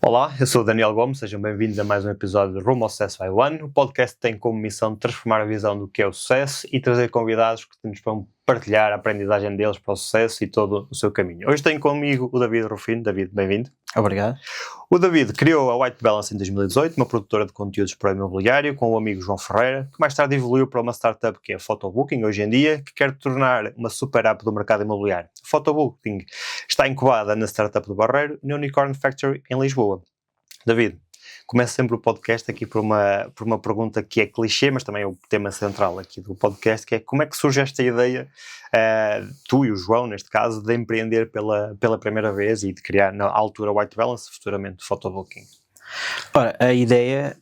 Olá, eu sou o Daniel Gomes, sejam bem-vindos a mais um episódio de Rumo ao Sucesso by One. O podcast tem como missão transformar a visão do que é o sucesso e trazer convidados que nos vão partilhar a aprendizagem deles para o sucesso e todo o seu caminho. Hoje tenho comigo o David Rufino. David, bem-vindo. Obrigado. O David criou a White Balance em 2018, uma produtora de conteúdos para o imobiliário, com o amigo João Ferreira, que mais tarde evoluiu para uma startup que é a Photobooking, hoje em dia, que quer tornar uma super app do mercado imobiliário. A Photobooking está incubada na startup do Barreiro, na Unicorn Factory, em Lisboa. David, começo sempre o podcast aqui por uma pergunta que é clichê, mas também é o tema central aqui do podcast, que é como é que surge esta ideia, tu e o João, neste caso, de empreender pela primeira vez e de criar, na altura, White Balance, futuramente Photobooking? Ora, a ideia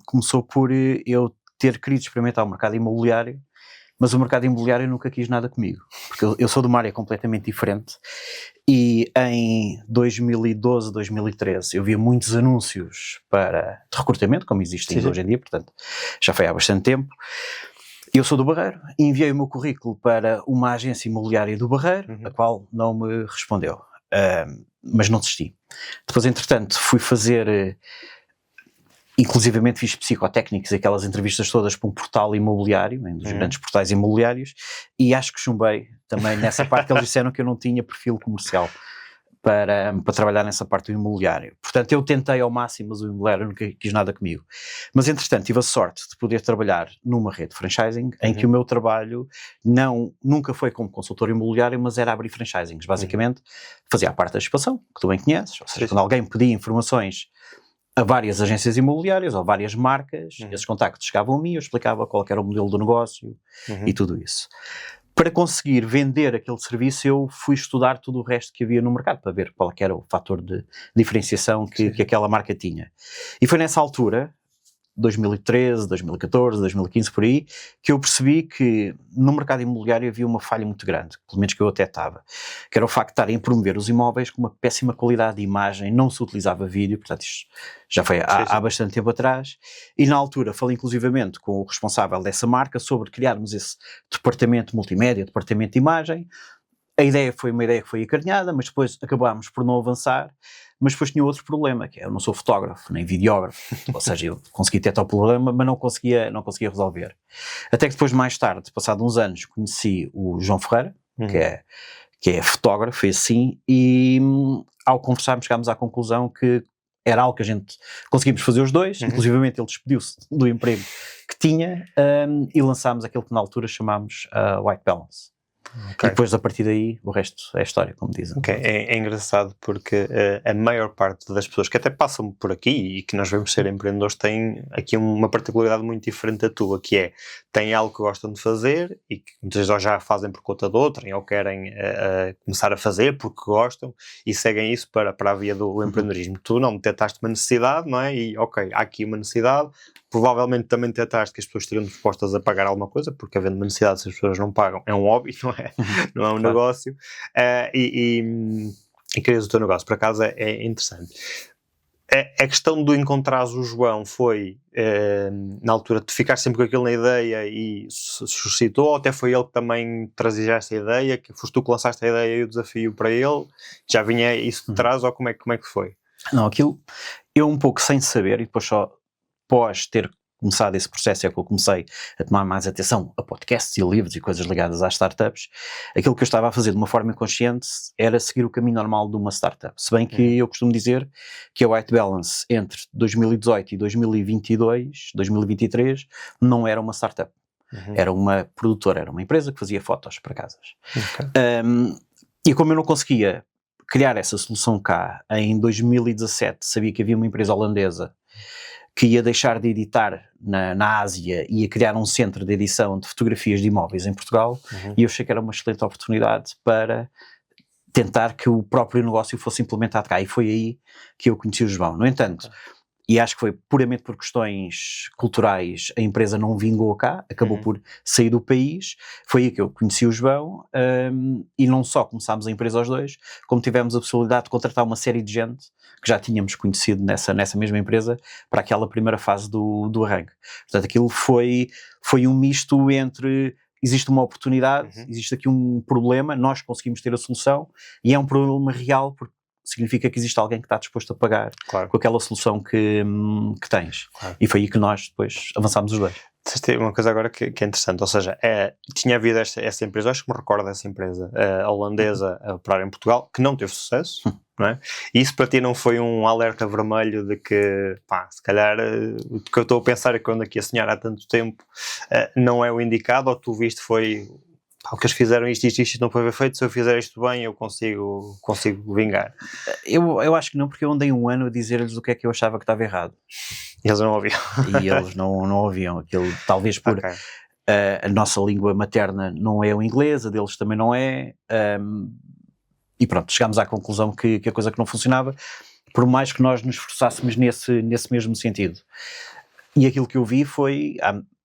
começou por eu ter querido experimentar o mercado imobiliário, mas o mercado imobiliário nunca quis nada comigo, porque eu sou de uma área completamente diferente e em 2012, 2013 eu via muitos anúncios de recrutamento, como existem hoje em dia, portanto já foi há bastante tempo. Eu sou do Barreiro e enviei o meu currículo para uma agência imobiliária do Barreiro, a qual não me respondeu, mas não desisti. Depois, entretanto, fui fazer... Inclusivamente fiz psicotécnicos, aquelas entrevistas todas para um portal imobiliário, um dos grandes portais imobiliários, e acho que chumbei também nessa parte que eles disseram que eu não tinha perfil comercial para trabalhar nessa parte do imobiliário. Portanto, eu tentei ao máximo, mas o imobiliário nunca quis nada comigo. Mas, entretanto, tive a sorte de poder trabalhar numa rede de franchising, em que o meu trabalho nunca foi como consultor imobiliário, mas era abrir franchisings. Basicamente, fazia a parte da expansão, que tu bem conheces, ou seja, quando alguém pedia informações a várias agências imobiliárias ou várias marcas, esses contactos chegavam a mim, eu explicava qual era o modelo do negócio e tudo isso. Para conseguir vender aquele serviço, eu fui estudar tudo o resto que havia no mercado, para ver qual era o fator de diferenciação que aquela marca tinha. E foi nessa altura, 2013, 2014, 2015, por aí, que eu percebi que no mercado imobiliário havia uma falha muito grande, pelo menos que eu até estava, que era o facto de estarem a promover os imóveis com uma péssima qualidade de imagem, não se utilizava vídeo, portanto isto já foi há bastante tempo atrás, e na altura falei inclusivamente com o responsável dessa marca sobre criarmos esse departamento multimédia, departamento de imagem. A ideia foi uma ideia que foi acarinhada, mas depois acabámos por não avançar, mas depois tinha outro problema, que é eu não sou fotógrafo, nem videógrafo, ou seja, eu consegui detectar o problema, mas não conseguia resolver. Até que depois, mais tarde, passado uns anos, conheci o João Ferreira, que é fotógrafo e assim, e ao conversarmos chegámos à conclusão que era algo que a gente conseguimos fazer os dois, inclusivamente ele despediu-se do emprego que tinha, e lançámos aquilo que na altura chamámos White Balance. Okay. E depois, a partir daí, o resto é história, como dizem. Okay. É engraçado porque a maior parte das pessoas que até passam por aqui e que nós vemos ser empreendedores têm aqui uma particularidade muito diferente da tua, que é, têm algo que gostam de fazer e que muitas vezes já fazem por conta de outrem ou querem começar a fazer porque gostam e seguem isso para a via do empreendedorismo. Tu não detectaste uma necessidade, não é? E ok, há aqui uma necessidade, provavelmente também detectaste que as pessoas estariam dispostas a pagar alguma coisa, porque havendo uma necessidade, se as pessoas não pagam, é um hobby, não é? Não é um negócio, e querias o teu negócio. Por acaso é interessante. A questão de encontrares o João foi, na altura, de ficar sempre com aquilo na ideia e suscitou, ou até foi ele que também trazia esta ideia, que foste tu que lançaste a ideia e o desafio para ele, já vinha isso de trás, ou como é que foi? Não, aquilo, eu um pouco sem saber, e depois só após ter começado esse processo é que eu comecei a tomar mais atenção a podcasts e livros e coisas ligadas às startups. Aquilo que eu estava a fazer de uma forma inconsciente era seguir o caminho normal de uma startup. Se bem que eu costumo dizer que a White Balance entre 2018 e 2022, 2023, não era uma startup. Era uma produtora, era uma empresa que fazia fotos para casas. E como eu não conseguia criar essa solução cá, em 2017 sabia que havia uma empresa holandesa que ia deixar de editar na Ásia e ia criar um centro de edição de fotografias de imóveis em Portugal, e eu achei que era uma excelente oportunidade para tentar que o próprio negócio fosse implementado cá, e foi aí que eu conheci o João. No entanto, e acho que foi puramente por questões culturais, a empresa não vingou cá, acabou por sair do país, foi aí que eu conheci o João, e não só começámos a empresa os dois, como tivemos a possibilidade de contratar uma série de gente que já tínhamos conhecido nessa mesma empresa para aquela primeira fase do arranque. Portanto, aquilo foi um misto entre existe uma oportunidade, existe aqui um problema, nós conseguimos ter a solução, e é um problema real porque significa que existe alguém que está disposto a pagar Claro. com aquela solução que tens. Claro. E foi aí que nós depois avançámos os dois. Tem uma coisa agora que é interessante, ou seja, tinha havido essa empresa, acho que me recordo dessa empresa, holandesa a operar em Portugal, que não teve sucesso, não é? E isso para ti não foi um alerta vermelho de que, pá, se calhar o que eu estou a pensar é que eu ando aqui a sonhar há tanto tempo não é o indicado, ou tu viste foi, pá, o que eles fizeram isto não foi bem feito, se eu fizer isto bem eu consigo vingar. Eu acho que não, porque eu andei um ano a dizer-lhes o que é que eu achava que estava errado. E eles não ouviam. E eles não ouviam aquilo, talvez por Okay. A nossa língua materna não é o inglês, a deles também não é, e pronto, chegámos à conclusão que a coisa que não funcionava, por mais que nós nos esforçássemos nesse mesmo sentido. E aquilo que eu vi foi,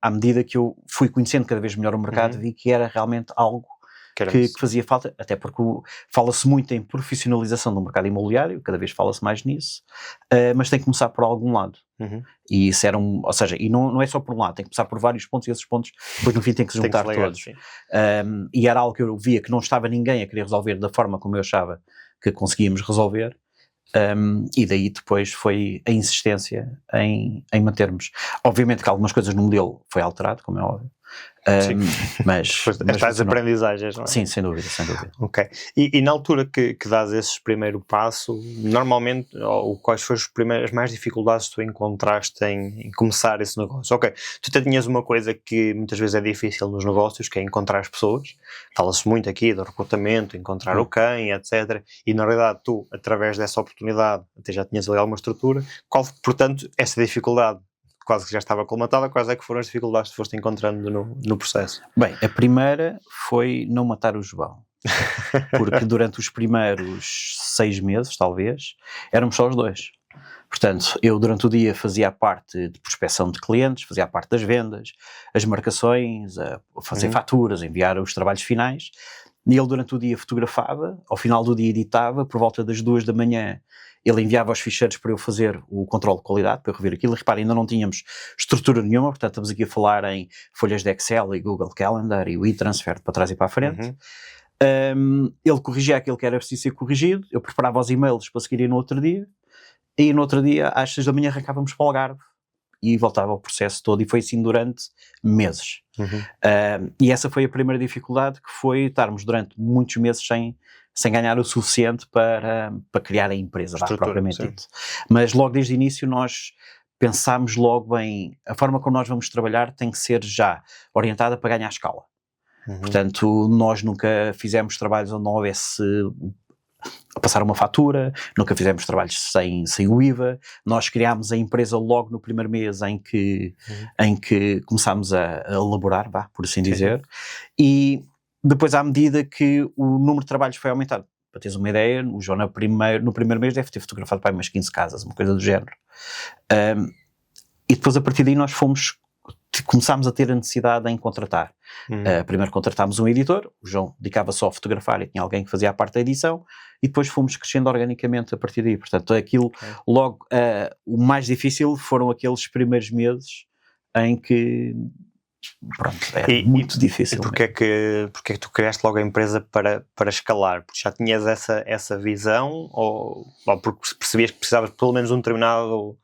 à medida que eu fui conhecendo cada vez melhor o mercado, vi que era realmente algo que fazia falta, até porque fala-se muito em profissionalização do mercado imobiliário, cada vez fala-se mais nisso, mas tem que começar por algum lado. E isso era ou seja, e não é só por um lado, tem que começar por vários pontos, e esses pontos depois no fim tem que se juntar todos. E era algo que eu via que não estava ninguém a querer resolver da forma como eu achava que conseguíamos resolver, e daí depois foi a insistência em mantermos. Obviamente que algumas coisas no modelo foi alterado, como é óbvio. Mas estas aprendizagens, não é? Sim, sem dúvida. Ok. E na altura que dás esse primeiro passo, normalmente, quais foram as mais dificuldades que tu encontraste em começar esse negócio? Ok, tu tinhas uma coisa que muitas vezes é difícil nos negócios, que é encontrar as pessoas. Fala-se muito aqui do recrutamento, encontrar o quem, etc. E na realidade tu, através dessa oportunidade, até já tinhas ali alguma estrutura. Qual, portanto, essa dificuldade quase que já estava colmatada, quais é que foram as dificuldades que foste encontrando no processo? Bem, a primeira foi não matar o João, porque durante os primeiros 6 meses, talvez, éramos só os dois. Portanto, eu durante o dia fazia a parte de prospecção de clientes, fazia a parte das vendas, as marcações, fazer faturas, enviar os trabalhos finais, e ele durante o dia fotografava, ao final do dia editava, por volta das 2 da manhã, ele enviava os ficheiros para eu fazer o controle de qualidade, para eu rever aquilo. Reparem, ainda não tínhamos estrutura nenhuma, portanto estamos aqui a falar em folhas de Excel e Google Calendar e o e-transfer para trás e para a frente. Ele corrigia aquilo que era preciso ser corrigido, eu preparava os e-mails para seguir no outro dia, e no outro dia, às 6 da manhã, arrancávamos para o Algarve e voltava ao processo todo, e foi assim durante meses. E essa foi a primeira dificuldade, que foi estarmos durante muitos meses sem ganhar o suficiente para criar a empresa, propriamente dito. Mas logo desde o início nós pensámos logo em, a forma como nós vamos trabalhar tem que ser já orientada para ganhar escala. Portanto, nós nunca fizemos trabalhos onde não houvesse a passar uma fatura, nunca fizemos trabalhos sem o IVA. Nós criámos a empresa logo no primeiro mês em que começámos a elaborar, por assim dizer, e depois, à medida que o número de trabalhos foi aumentado, para teres uma ideia, o João no primeiro mês deve ter fotografado para umas 15 casas, uma coisa do género. E depois, a partir daí, nós começámos a ter a necessidade em contratar. Primeiro contratámos um editor, o João dedicava só a fotografar e tinha alguém que fazia a parte da edição, e depois fomos crescendo organicamente a partir daí. Portanto, aquilo, logo, o mais difícil foram aqueles primeiros meses em que, pronto, era muito difícil. E porquê é que tu criaste logo a empresa para escalar? Porque já tinhas essa visão, ou porque percebias que precisavas pelo menos de um determinado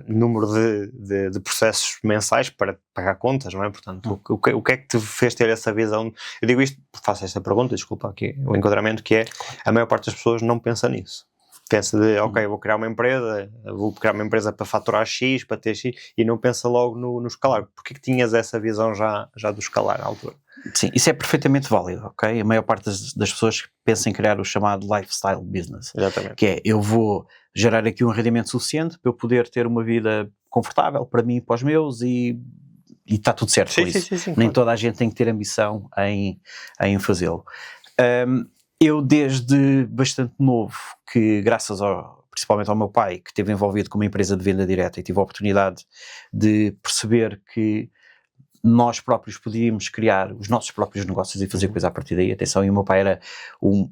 número de processos mensais para pagar contas, não é? Portanto, o que é que te fez ter essa visão? Eu digo isto, faço esta pergunta, desculpa aqui o enquadramento, que é, a maior parte das pessoas não pensa nisso. Pensa de, ok, vou criar uma empresa para faturar X, para ter X, e não pensa logo no escalar. Porquê que tinhas essa visão já do escalar à altura? Sim, isso é perfeitamente válido, ok? A maior parte das pessoas pensa em criar o chamado lifestyle business. Exatamente. Que é, eu vou gerar aqui um rendimento suficiente para eu poder ter uma vida confortável para mim e para os meus, e está tudo certo com isso. Sim, nem toda a gente tem que ter ambição em fazê-lo. Eu desde bastante novo, que graças principalmente ao meu pai, que esteve envolvido com uma empresa de venda direta, e tive a oportunidade de perceber que nós próprios podíamos criar os nossos próprios negócios e fazer coisa a partir daí. Atenção, e o meu pai era um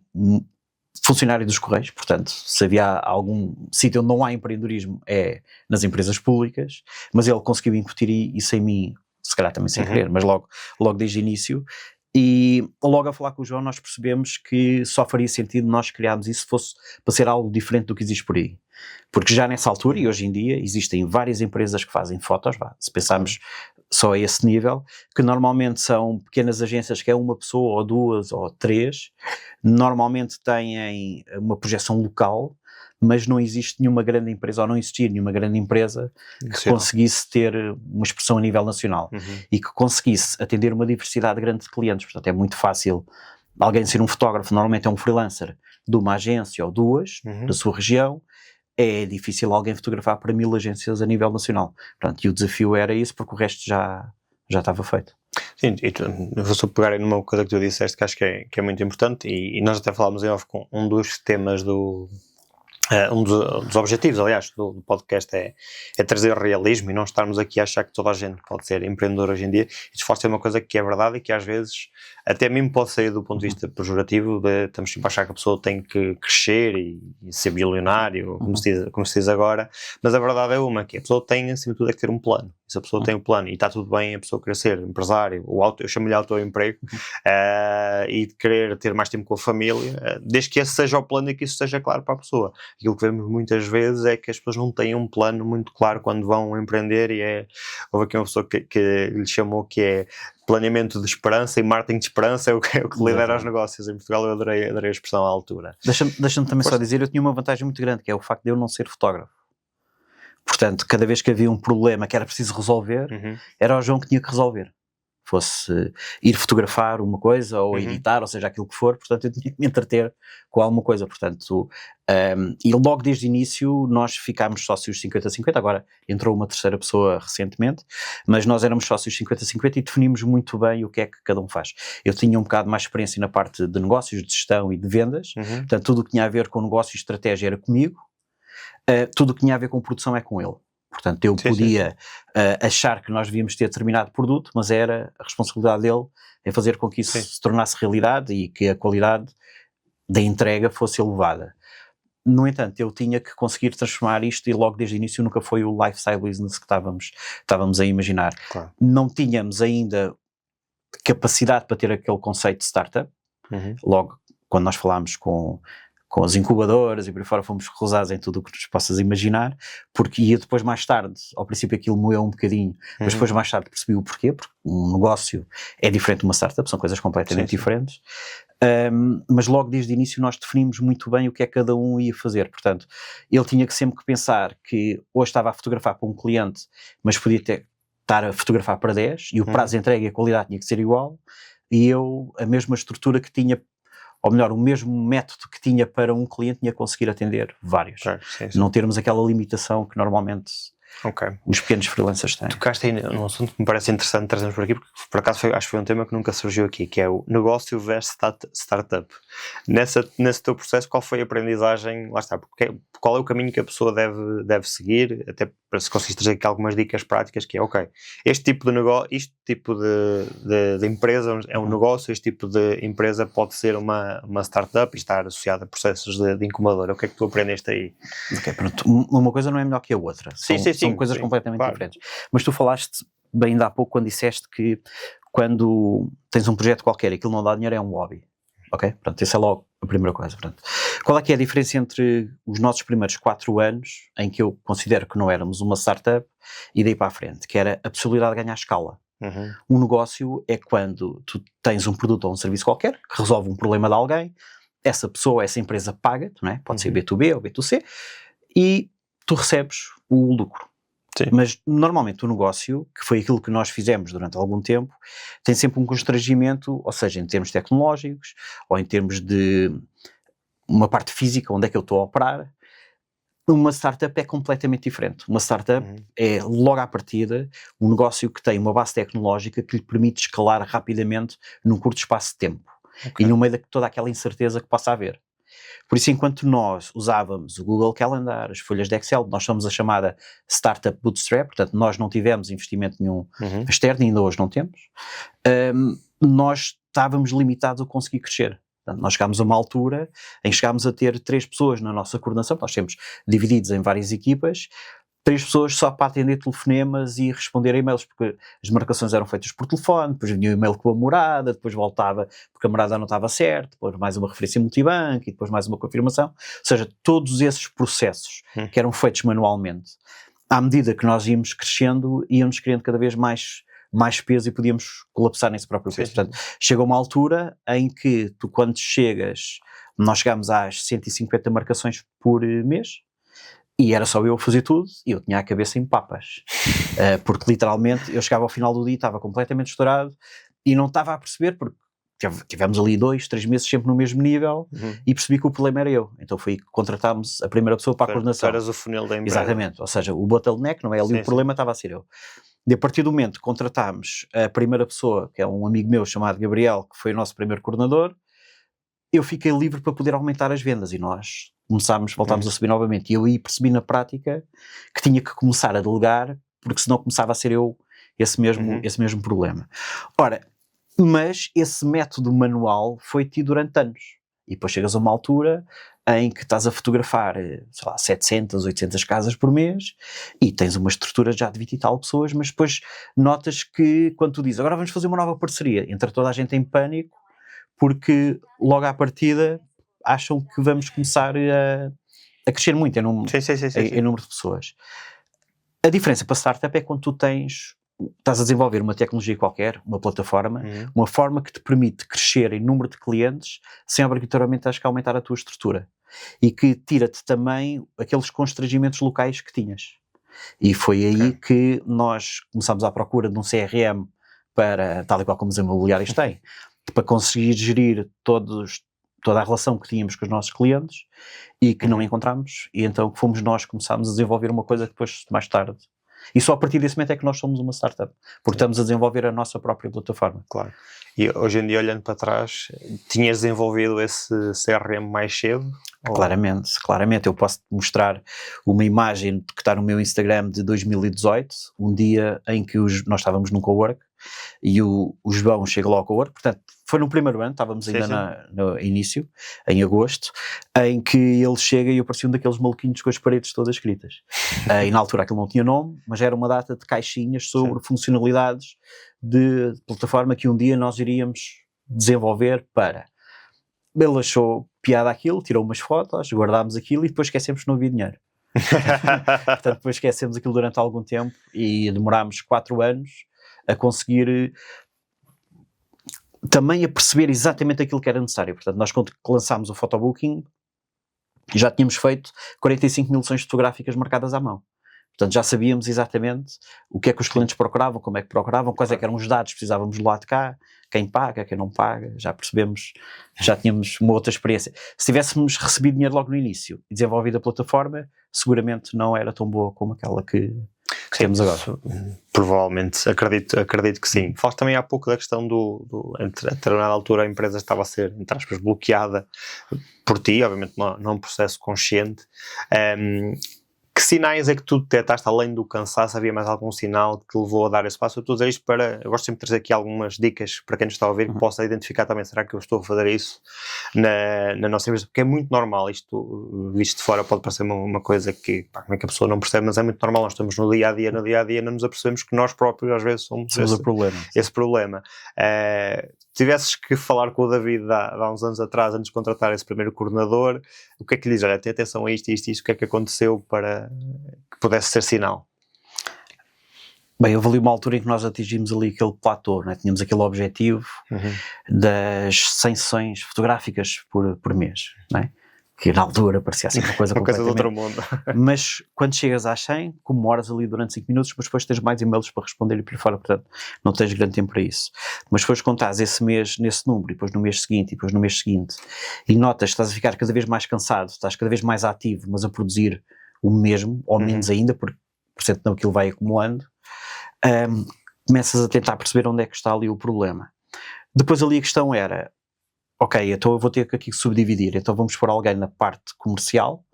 funcionário dos Correios, portanto, se havia algum sítio onde não há empreendedorismo é nas empresas públicas, mas ele conseguiu incutir isso em mim, se calhar também sem querer, mas logo desde o início. E logo a falar com o João nós percebemos que só faria sentido nós criarmos isso se fosse para ser algo diferente do que existe por aí. Porque já nessa altura e hoje em dia existem várias empresas que fazem fotos, se pensarmos só a esse nível, que normalmente são pequenas agências que é uma pessoa ou duas ou três, normalmente têm uma projeção local, mas não existe nenhuma grande empresa, ou não existia nenhuma grande empresa que conseguisse ter uma expressão a nível nacional e que conseguisse atender uma diversidade grande de clientes. Portanto, é muito fácil alguém ser um fotógrafo, normalmente é um freelancer de uma agência ou duas, da sua região. É difícil alguém fotografar para 1000 agências a nível nacional. Portanto, e o desafio era isso, porque o resto já estava feito. Sim, e eu vou só pegar aí numa coisa que tu disseste que acho que é muito importante, e nós até falámos em off com um dos temas um dos objetivos, aliás, do podcast é trazer realismo e não estarmos aqui a achar que toda a gente pode ser empreendedor hoje em dia. Isto pode ser uma coisa que é verdade e que às vezes até mesmo pode sair do ponto de vista pejorativo, estamos sempre a achar que a pessoa tem que crescer e ser bilionário, como se diz agora, mas a verdade é que a pessoa tem, acima de tudo, é que ter um plano. Se a pessoa tem um plano e está tudo bem, a pessoa querer ser empresário, eu chamo-lhe autoemprego, e querer ter mais tempo com a família, desde que esse seja o plano e que isso seja claro para a pessoa. Aquilo que vemos muitas vezes é que as pessoas não têm um plano muito claro quando vão empreender, e houve aqui uma pessoa que lhe chamou que é planeamento de esperança, e marketing de esperança é o que lidera os negócios. Em Portugal eu adorei a expressão à altura. Deixa-me também só dizer, eu tinha uma vantagem muito grande, que é o facto de eu não ser fotógrafo. Portanto, cada vez que havia um problema que era preciso resolver, era o João que tinha que resolver. Fosse ir fotografar uma coisa, ou editar, ou seja, aquilo que for, portanto eu tinha que me entreter com alguma coisa. Portanto, e logo desde o início nós ficámos sócios 50-50, agora entrou uma terceira pessoa recentemente, mas nós éramos sócios 50-50 e definimos muito bem o que é que cada um faz. Eu tinha um bocado mais experiência na parte de negócios, de gestão e de vendas, portanto tudo o que tinha a ver com negócio e estratégia era comigo, tudo o que tinha a ver com produção é com ele. Portanto, eu podia achar que nós devíamos ter determinado produto, mas era a responsabilidade dele em fazer com que isso se tornasse realidade e que a qualidade da entrega fosse elevada. No entanto, eu tinha que conseguir transformar isto, e logo desde o início nunca foi o lifestyle business que estávamos a imaginar. Claro. Não tínhamos ainda capacidade para ter aquele conceito de startup. Logo, quando nós falámos com as incubadoras e por aí fora, fomos recusados em tudo o que nos possas imaginar, porque ia depois mais tarde, ao princípio aquilo moeu um bocadinho, mas depois mais tarde percebi o porquê, porque um negócio é diferente de uma startup, são coisas completamente diferentes, mas logo desde o início nós definimos muito bem o que é que cada um ia fazer. Portanto, ele tinha que sempre pensar que hoje estava a fotografar para um cliente, mas podia estar a fotografar para 10, e o prazo de entrega e a qualidade tinha que ser igual, e eu, a mesma estrutura que tinha, ou melhor, o mesmo método que tinha para um cliente, tinha que conseguir atender vários. Claro, sim. Não termos aquela limitação que normalmente os pequenos freelancers têm. Tocaste aí num assunto que me parece interessante trazermos por aqui, porque por acaso acho que foi um tema que nunca surgiu aqui, que é o negócio versus startup. Nesse teu processo, qual foi a aprendizagem? Lá está, qual é o caminho que a pessoa deve seguir, até para se conseguir trazer aqui algumas dicas práticas, que é, este tipo de negócio, este tipo de empresa é um negócio, este tipo de empresa pode ser uma startup e estar associada a processos de incubadora. O que é que tu aprendeste aí? Pronto. Uma coisa não é melhor que a outra. São coisas completamente diferentes. Mas tu falaste bem ainda há pouco quando disseste que quando tens um projeto qualquer e aquilo não dá dinheiro, é um hobby. Ok? Portanto, essa é logo a primeira coisa. Portanto, qual é que é a diferença entre os nossos primeiros 4 anos, em que eu considero que não éramos uma startup, e daí para a frente, que era a possibilidade de ganhar escala. Um negócio é quando tu tens um produto ou um serviço qualquer, que resolve um problema de alguém, essa pessoa, essa empresa paga-te, não é? Pode ser B2B ou B2C, e tu recebes o lucro. Sim. Mas normalmente o negócio, que foi aquilo que nós fizemos durante algum tempo, tem sempre um constrangimento, ou seja, em termos tecnológicos, ou em termos de uma parte física, onde é que eu estou a operar. Uma startup é completamente diferente. Uma startup é, logo à partida, um negócio que tem uma base tecnológica que lhe permite escalar rapidamente num curto espaço de tempo. E no meio de toda aquela incerteza que possa haver. Por isso, enquanto nós usávamos o Google Calendar, as folhas de Excel, nós somos a chamada Startup Bootstrap, portanto nós não tivemos investimento nenhum externo, ainda hoje não temos, nós estávamos limitados a conseguir crescer. Portanto, nós chegámos a uma altura em que chegámos a ter 3 pessoas na nossa coordenação, nós temos divididos em várias equipas, 3 pessoas só para atender telefonemas e responder a e-mails, porque as marcações eram feitas por telefone, depois vinha o e-mail com a morada, depois voltava porque a morada não estava certa, depois mais uma referência multibanco e depois mais uma confirmação. Ou seja, todos esses processos que eram feitos manualmente, à medida que nós íamos crescendo, íamos criando cada vez mais peso e podíamos colapsar nesse próprio peso. Portanto, chega uma altura em que tu, quando nós chegámos às 150 marcações por mês, e era só eu a fazer tudo, e eu tinha a cabeça em papas. Porque literalmente eu chegava ao final do dia e estava completamente estourado, e não estava a perceber, porque tivemos ali 2, 3 meses sempre no mesmo nível, e percebi que o problema era eu. Então foi que contratámos a primeira pessoa para a coordenação. Tu eras o funil da empresa. Exatamente, ou seja, o bottleneck, não é ali o problema, estava a ser eu. E a partir do momento que contratámos a primeira pessoa, que é um amigo meu chamado Gabriel, que foi o nosso primeiro coordenador, eu fiquei livre para poder aumentar as voltámos a subir novamente. E eu aí percebi na prática que tinha que começar a delegar, porque senão começava a ser eu esse mesmo problema. Ora, mas esse método manual foi tido durante anos. E depois chegas a uma altura em que estás a fotografar, sei lá, 700, 800 casas por mês e tens uma estrutura já de 20 e tal pessoas, mas depois notas que, quando tu dizes, agora vamos fazer uma nova parceria, entra toda a gente em pânico, porque logo à partida acham que vamos começar a crescer muito em número de pessoas. A diferença para startup é quando tu estás a desenvolver uma tecnologia qualquer, uma plataforma, uma forma que te permite crescer em número de clientes sem obrigatoriamente teres que aumentar a tua estrutura e que tira-te também aqueles constrangimentos locais que tinhas. E foi aí que nós começámos à procura de um CRM para, tal e qual como os imobiliários têm, para conseguir gerir toda a relação que tínhamos com os nossos clientes e que não encontramos, e então fomos nós que começámos a desenvolver uma coisa que depois, mais tarde, e só a partir desse momento é que nós somos uma startup, porque estamos a desenvolver a nossa própria plataforma. Claro. E hoje em dia, olhando para trás, tinhas desenvolvido esse CRM mais cedo? Claramente. Eu posso-te mostrar uma imagem que está no meu Instagram de 2018, um dia em que nós estávamos num cowork, e o João chega lá ao cowork, portanto, foi no primeiro ano, estávamos ainda no início, em agosto, em que ele chega e eu parecia um daqueles maluquinhos com as paredes todas escritas. E na altura aquilo não tinha nome, mas era uma data de caixinhas sobre funcionalidades de plataforma que um dia nós iríamos desenvolver para... Ele achou piada aquilo, tirou umas fotos, guardámos aquilo e depois esquecemos que não havia dinheiro. Portanto, depois esquecemos aquilo durante algum tempo e demorámos 4 anos a conseguir também a perceber exatamente aquilo que era necessário. Portanto, nós quando lançámos o photobooking já tínhamos feito 45 mil sessões fotográficas marcadas à mão. Portanto, já sabíamos exatamente o que é que os clientes procuravam, como é que procuravam, quais é que eram os dados que precisávamos do lado de cá, quem paga, quem não paga, já percebemos, já tínhamos uma outra experiência. Se tivéssemos recebido dinheiro logo no início e desenvolvido a plataforma, seguramente não era tão boa como aquela que temos agora. Provavelmente, acredito que sim. Falaste também há pouco da questão entre a determinada altura a empresa estava a ser, entre aspas, bloqueada por ti, obviamente não é um processo consciente. Que sinais é que tu detectaste, além do cansaço, havia mais algum sinal que te levou a dar esse passo? Eu estou a dizer isto eu gosto sempre de trazer aqui algumas dicas para quem nos está a ouvir, que possa identificar também, será que eu estou a fazer isso na nossa empresa? Porque é muito normal, isto visto de fora pode parecer uma coisa que, como é que a pessoa não percebe, mas é muito normal, nós estamos no dia a dia, não nos apercebemos que nós próprios às vezes somos esse problema. Tivesses que falar com o David há uns anos atrás, antes de contratar esse primeiro coordenador, o que é que lhe diz? Olha, tem atenção a isto, o que é que aconteceu para que pudesse ser sinal? Bem, houve ali uma altura em que nós atingimos ali aquele platô, né? Tínhamos aquele objetivo das 100 sessões fotográficas por mês, né? Que na altura parecia assim uma coisa coisa do outro mundo. Mas quando chegas às 100, comemoras ali durante 5 minutos, mas depois tens mais e-mails para responder e por fora, portanto não tens grande tempo para isso. Mas depois quando estás esse mês nesse número, e depois no mês seguinte, e notas que estás a ficar cada vez mais cansado, estás cada vez mais ativo, mas a produzir o mesmo, ou menos ainda, porque por cento não aquilo vai acumulando, começas a tentar perceber onde é que está ali o problema. Depois ali a questão era, ok, então eu vou ter que aqui subdividir, então vamos pôr alguém na parte comercial,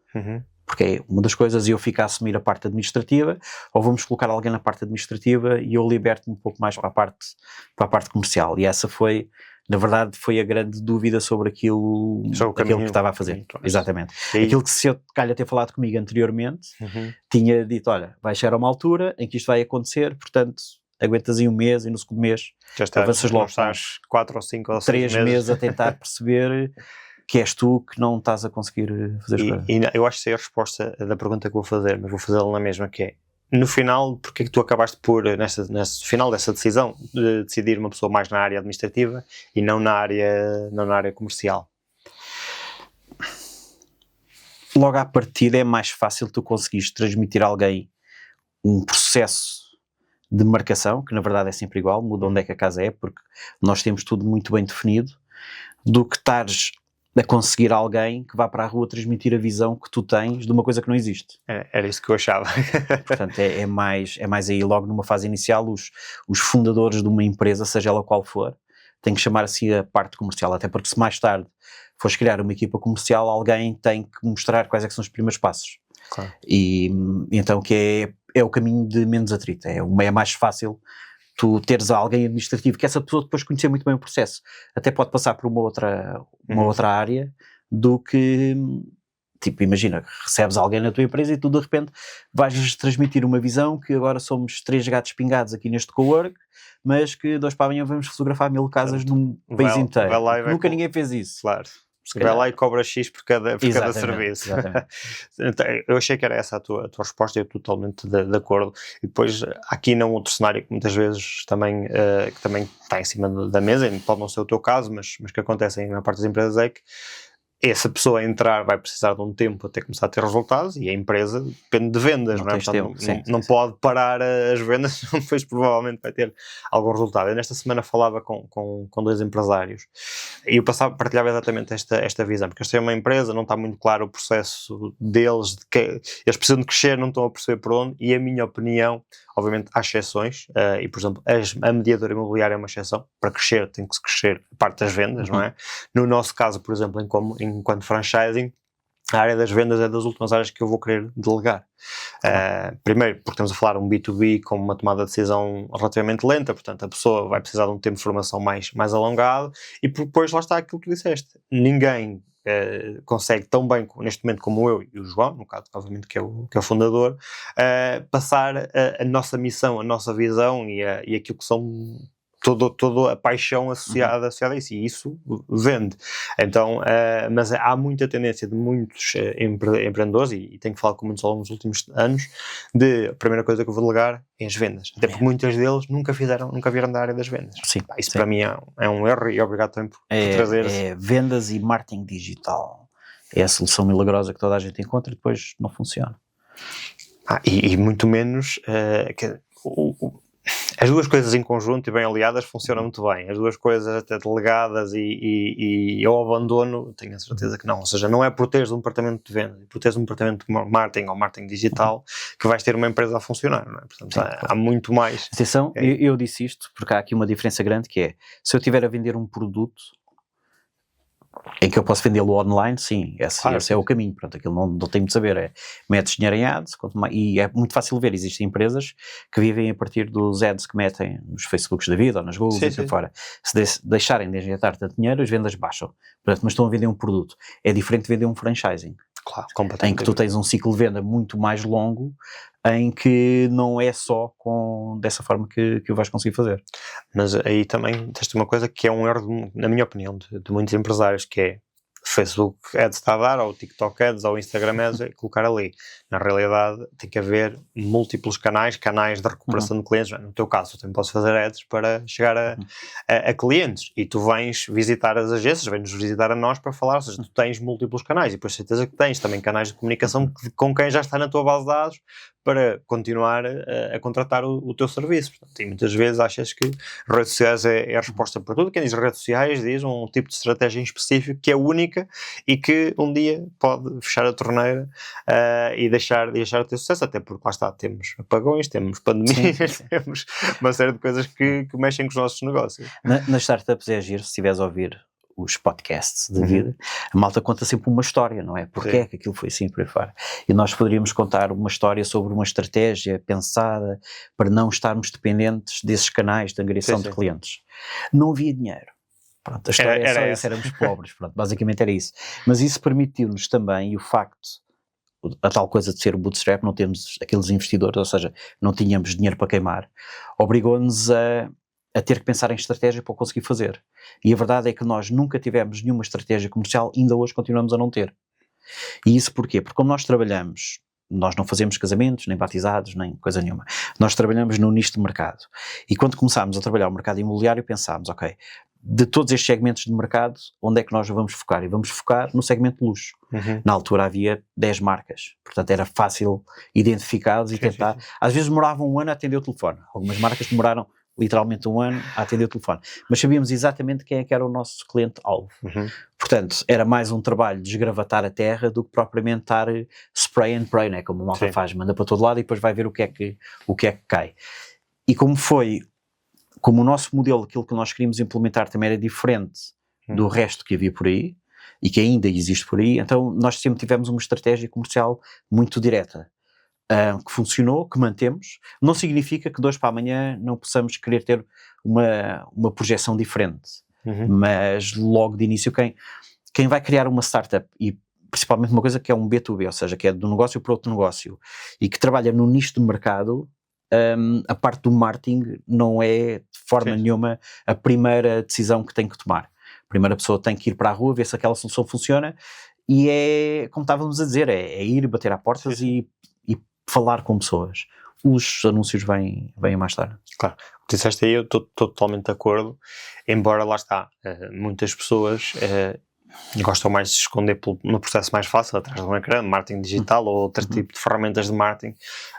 porque é uma das coisas, e eu fico a assumir a parte administrativa, ou vamos colocar alguém na parte administrativa e eu liberto-me um pouco mais para a parte comercial. E essa foi, Na verdade, foi a grande dúvida sobre aquilo que estava a fazer. Exatamente. Aquilo que se eu calhar ter falado comigo anteriormente, tinha dito, olha, vai chegar a uma altura em que isto vai acontecer, portanto, aguentas aí um mês e no segundo mês avanças logo. Estás 4 ou 5 ou 6 3 meses a tentar perceber que és tu que não estás a conseguir fazer as coisas. E eu acho que sei a resposta da pergunta que vou fazer, mas vou fazê-la na mesma, que é, no final, porque é que tu acabaste por, nesse final dessa decisão, de decidir uma pessoa mais na área administrativa e não na área comercial? Logo à partida é mais fácil tu conseguires transmitir a alguém um processo de marcação, que na verdade é sempre igual, muda onde é que a casa é, porque nós temos tudo muito bem definido, do que estares a conseguir alguém que vá para a rua transmitir a visão que tu tens de uma coisa que não existe. Era isso que eu achava. Portanto, é mais aí logo numa fase inicial, os fundadores de uma empresa, seja ela qual for, têm que chamar assim a parte comercial, até porque se mais tarde fores criar uma equipa comercial, alguém tem que mostrar quais é que são os primeiros passos. Claro. E então que é o caminho de menos atrito, é mais fácil tu teres alguém administrativo, que essa pessoa depois conhecer muito bem o processo, até pode passar por uma outra área, do que, tipo, imagina, recebes alguém na tua empresa e tu de repente vais transmitir uma visão que agora somos 3 gatos pingados aqui neste cowork, mas que 2 para amanhã vamos fotografar 1000 casas num país inteiro. Nunca ninguém fez isso. Claro. Vai lá e cobra X por cada serviço. Eu achei que era essa a tua resposta e eu totalmente de acordo. E depois, aqui não outro cenário que muitas vezes também, que também está em cima da mesa, e pode não ser o teu caso, mas que acontece na parte das empresas, é que essa pessoa a entrar vai precisar de um tempo até começar a ter resultados, e a empresa depende de vendas, não é? Portanto, não pode parar as vendas, depois provavelmente vai ter algum resultado. Eu nesta semana falava com 2 empresários e eu partilhava exatamente esta visão, porque eles têm uma empresa, não está muito claro o processo deles, eles precisam de crescer, não estão a perceber por onde, e a minha opinião, obviamente há exceções, e por exemplo a mediadora imobiliária é uma exceção. Para crescer tem que se crescer a parte das vendas, não é? No nosso caso, por exemplo, enquanto franchising, a área das vendas é das últimas áreas que eu vou querer delegar. Primeiro, porque estamos a falar um B2B com uma tomada de decisão relativamente lenta, portanto a pessoa vai precisar de um tempo de formação mais alongado, e depois lá está aquilo que tu disseste. Ninguém consegue tão bem neste momento como eu e o João, no caso obviamente que é o fundador, passar a nossa missão, a nossa visão e aquilo que são toda a paixão associada a isso, e isso vende. Então, mas há muita tendência de muitos empreendedores, e tenho que falar com muitos ao longo dos últimos anos, de a primeira coisa que eu vou delegar é as vendas, até porque muitos deles nunca vieram da área das vendas. Sim, isso para mim é um erro, e obrigado também por trazer vendas e marketing digital é a solução milagrosa que toda a gente encontra e depois não funciona. E muito menos as duas coisas em conjunto e bem aliadas funcionam muito bem. As duas coisas até delegadas e ao abandono, tenho a certeza que não. Ou seja, não é por teres um departamento de vendas e por teres um departamento de marketing ou marketing digital que vais ter uma empresa a funcionar, não é? Portanto, há muito mais. Atenção, eu disse isto porque há aqui uma diferença grande, que é, se eu estiver a vender um produto em que eu posso vendê-lo online, sim, esse é o caminho. Pronto, aquilo não tem muito a saber, metes dinheiro em ads, e é muito fácil ver. Existem empresas que vivem a partir dos ads que metem nos Facebooks da vida ou nas Googles e por fora. Se deixarem de injetar tanto dinheiro, as vendas baixam. Portanto, mas estão a vender um produto. É diferente de vender um franchising. Claro, completamente. Em que tu tens um ciclo de venda muito mais longo, em que não é só dessa forma que o vais conseguir fazer. Mas aí também tens uma coisa que é um erro, na minha opinião, de muitos empresários, que é Facebook Ads está a dar, ou TikTok Ads, ou Instagram Ads, é colocar ali. Na realidade, tem que haver múltiplos canais de recuperação de clientes. No teu caso, eu também posso fazer ads para chegar a clientes, e tu vens visitar as agências, vens-nos visitar a nós para falar, ou seja, tu tens múltiplos canais, e depois certeza que tens também canais de comunicação com quem já está na tua base de dados, para continuar a contratar o teu serviço. Portanto, e muitas vezes achas que redes sociais é a resposta para tudo. Quem diz redes sociais diz um tipo de estratégia em específico que é única e que um dia pode fechar a torneira e deixar de ter sucesso, até porque lá está, temos apagões, temos pandemias, temos uma série de coisas que mexem com os nossos negócios. Nas startups é giro, se estiveres a ouvir os podcasts de vida, a malta conta sempre uma história, não é? Porque é que aquilo foi assim por aí fora. E nós poderíamos contar uma história sobre uma estratégia pensada para não estarmos dependentes desses canais de angariação de clientes. Não havia dinheiro. Pronto, a história é só isso, éramos pobres, pronto, basicamente era isso. Mas isso permitiu-nos também, e o facto, a tal coisa de ser o bootstrap, não termos aqueles investidores, ou seja, não tínhamos dinheiro para queimar, obrigou-nos a ter que pensar em estratégia para o conseguir fazer. E a verdade é que nós nunca tivemos nenhuma estratégia comercial, ainda hoje continuamos a não ter. E isso porquê? Porque como nós trabalhamos, nós não fazemos casamentos, nem batizados, nem coisa nenhuma. Nós trabalhamos no nicho de mercado. E quando começámos a trabalhar o mercado imobiliário, pensámos, ok, de todos estes segmentos de mercado, onde é que nós vamos focar? E vamos focar no segmento de luxo. Na altura havia 10 marcas, portanto era fácil identificá-los e tentar. Às vezes demoravam um ano a atender o telefone. Algumas marcas demoraram literalmente um ano a atender o telefone. Mas sabíamos exatamente quem é que era o nosso cliente-alvo. Portanto, era mais um trabalho de esgravatar a terra do que propriamente estar spray and pray, né? Como o malta faz, manda para todo lado e depois vai ver o que é que cai. E como o nosso modelo, aquilo que nós queríamos implementar também era diferente do resto que havia por aí, e que ainda existe por aí, então nós sempre tivemos uma estratégia comercial muito direta, que funcionou, que mantemos. Não significa que de hoje para amanhã não possamos querer ter uma projeção diferente, mas logo de início quem vai criar uma startup, e principalmente uma coisa que é um B2B, ou seja, que é de um negócio para outro negócio, e que trabalha no nicho de mercado, a parte do marketing não é de forma nenhuma a primeira decisão que tem que tomar. A primeira pessoa tem que ir para a rua, ver se aquela solução funciona, e é, como estávamos a dizer, é ir bater à portas e falar com pessoas. Os anúncios vêm mais tarde. Claro, o que disseste aí eu estou totalmente de acordo, embora lá está, muitas pessoas gostam mais de se esconder no processo mais fácil, atrás de um ecrã, marketing digital ou outro tipo de ferramentas de marketing.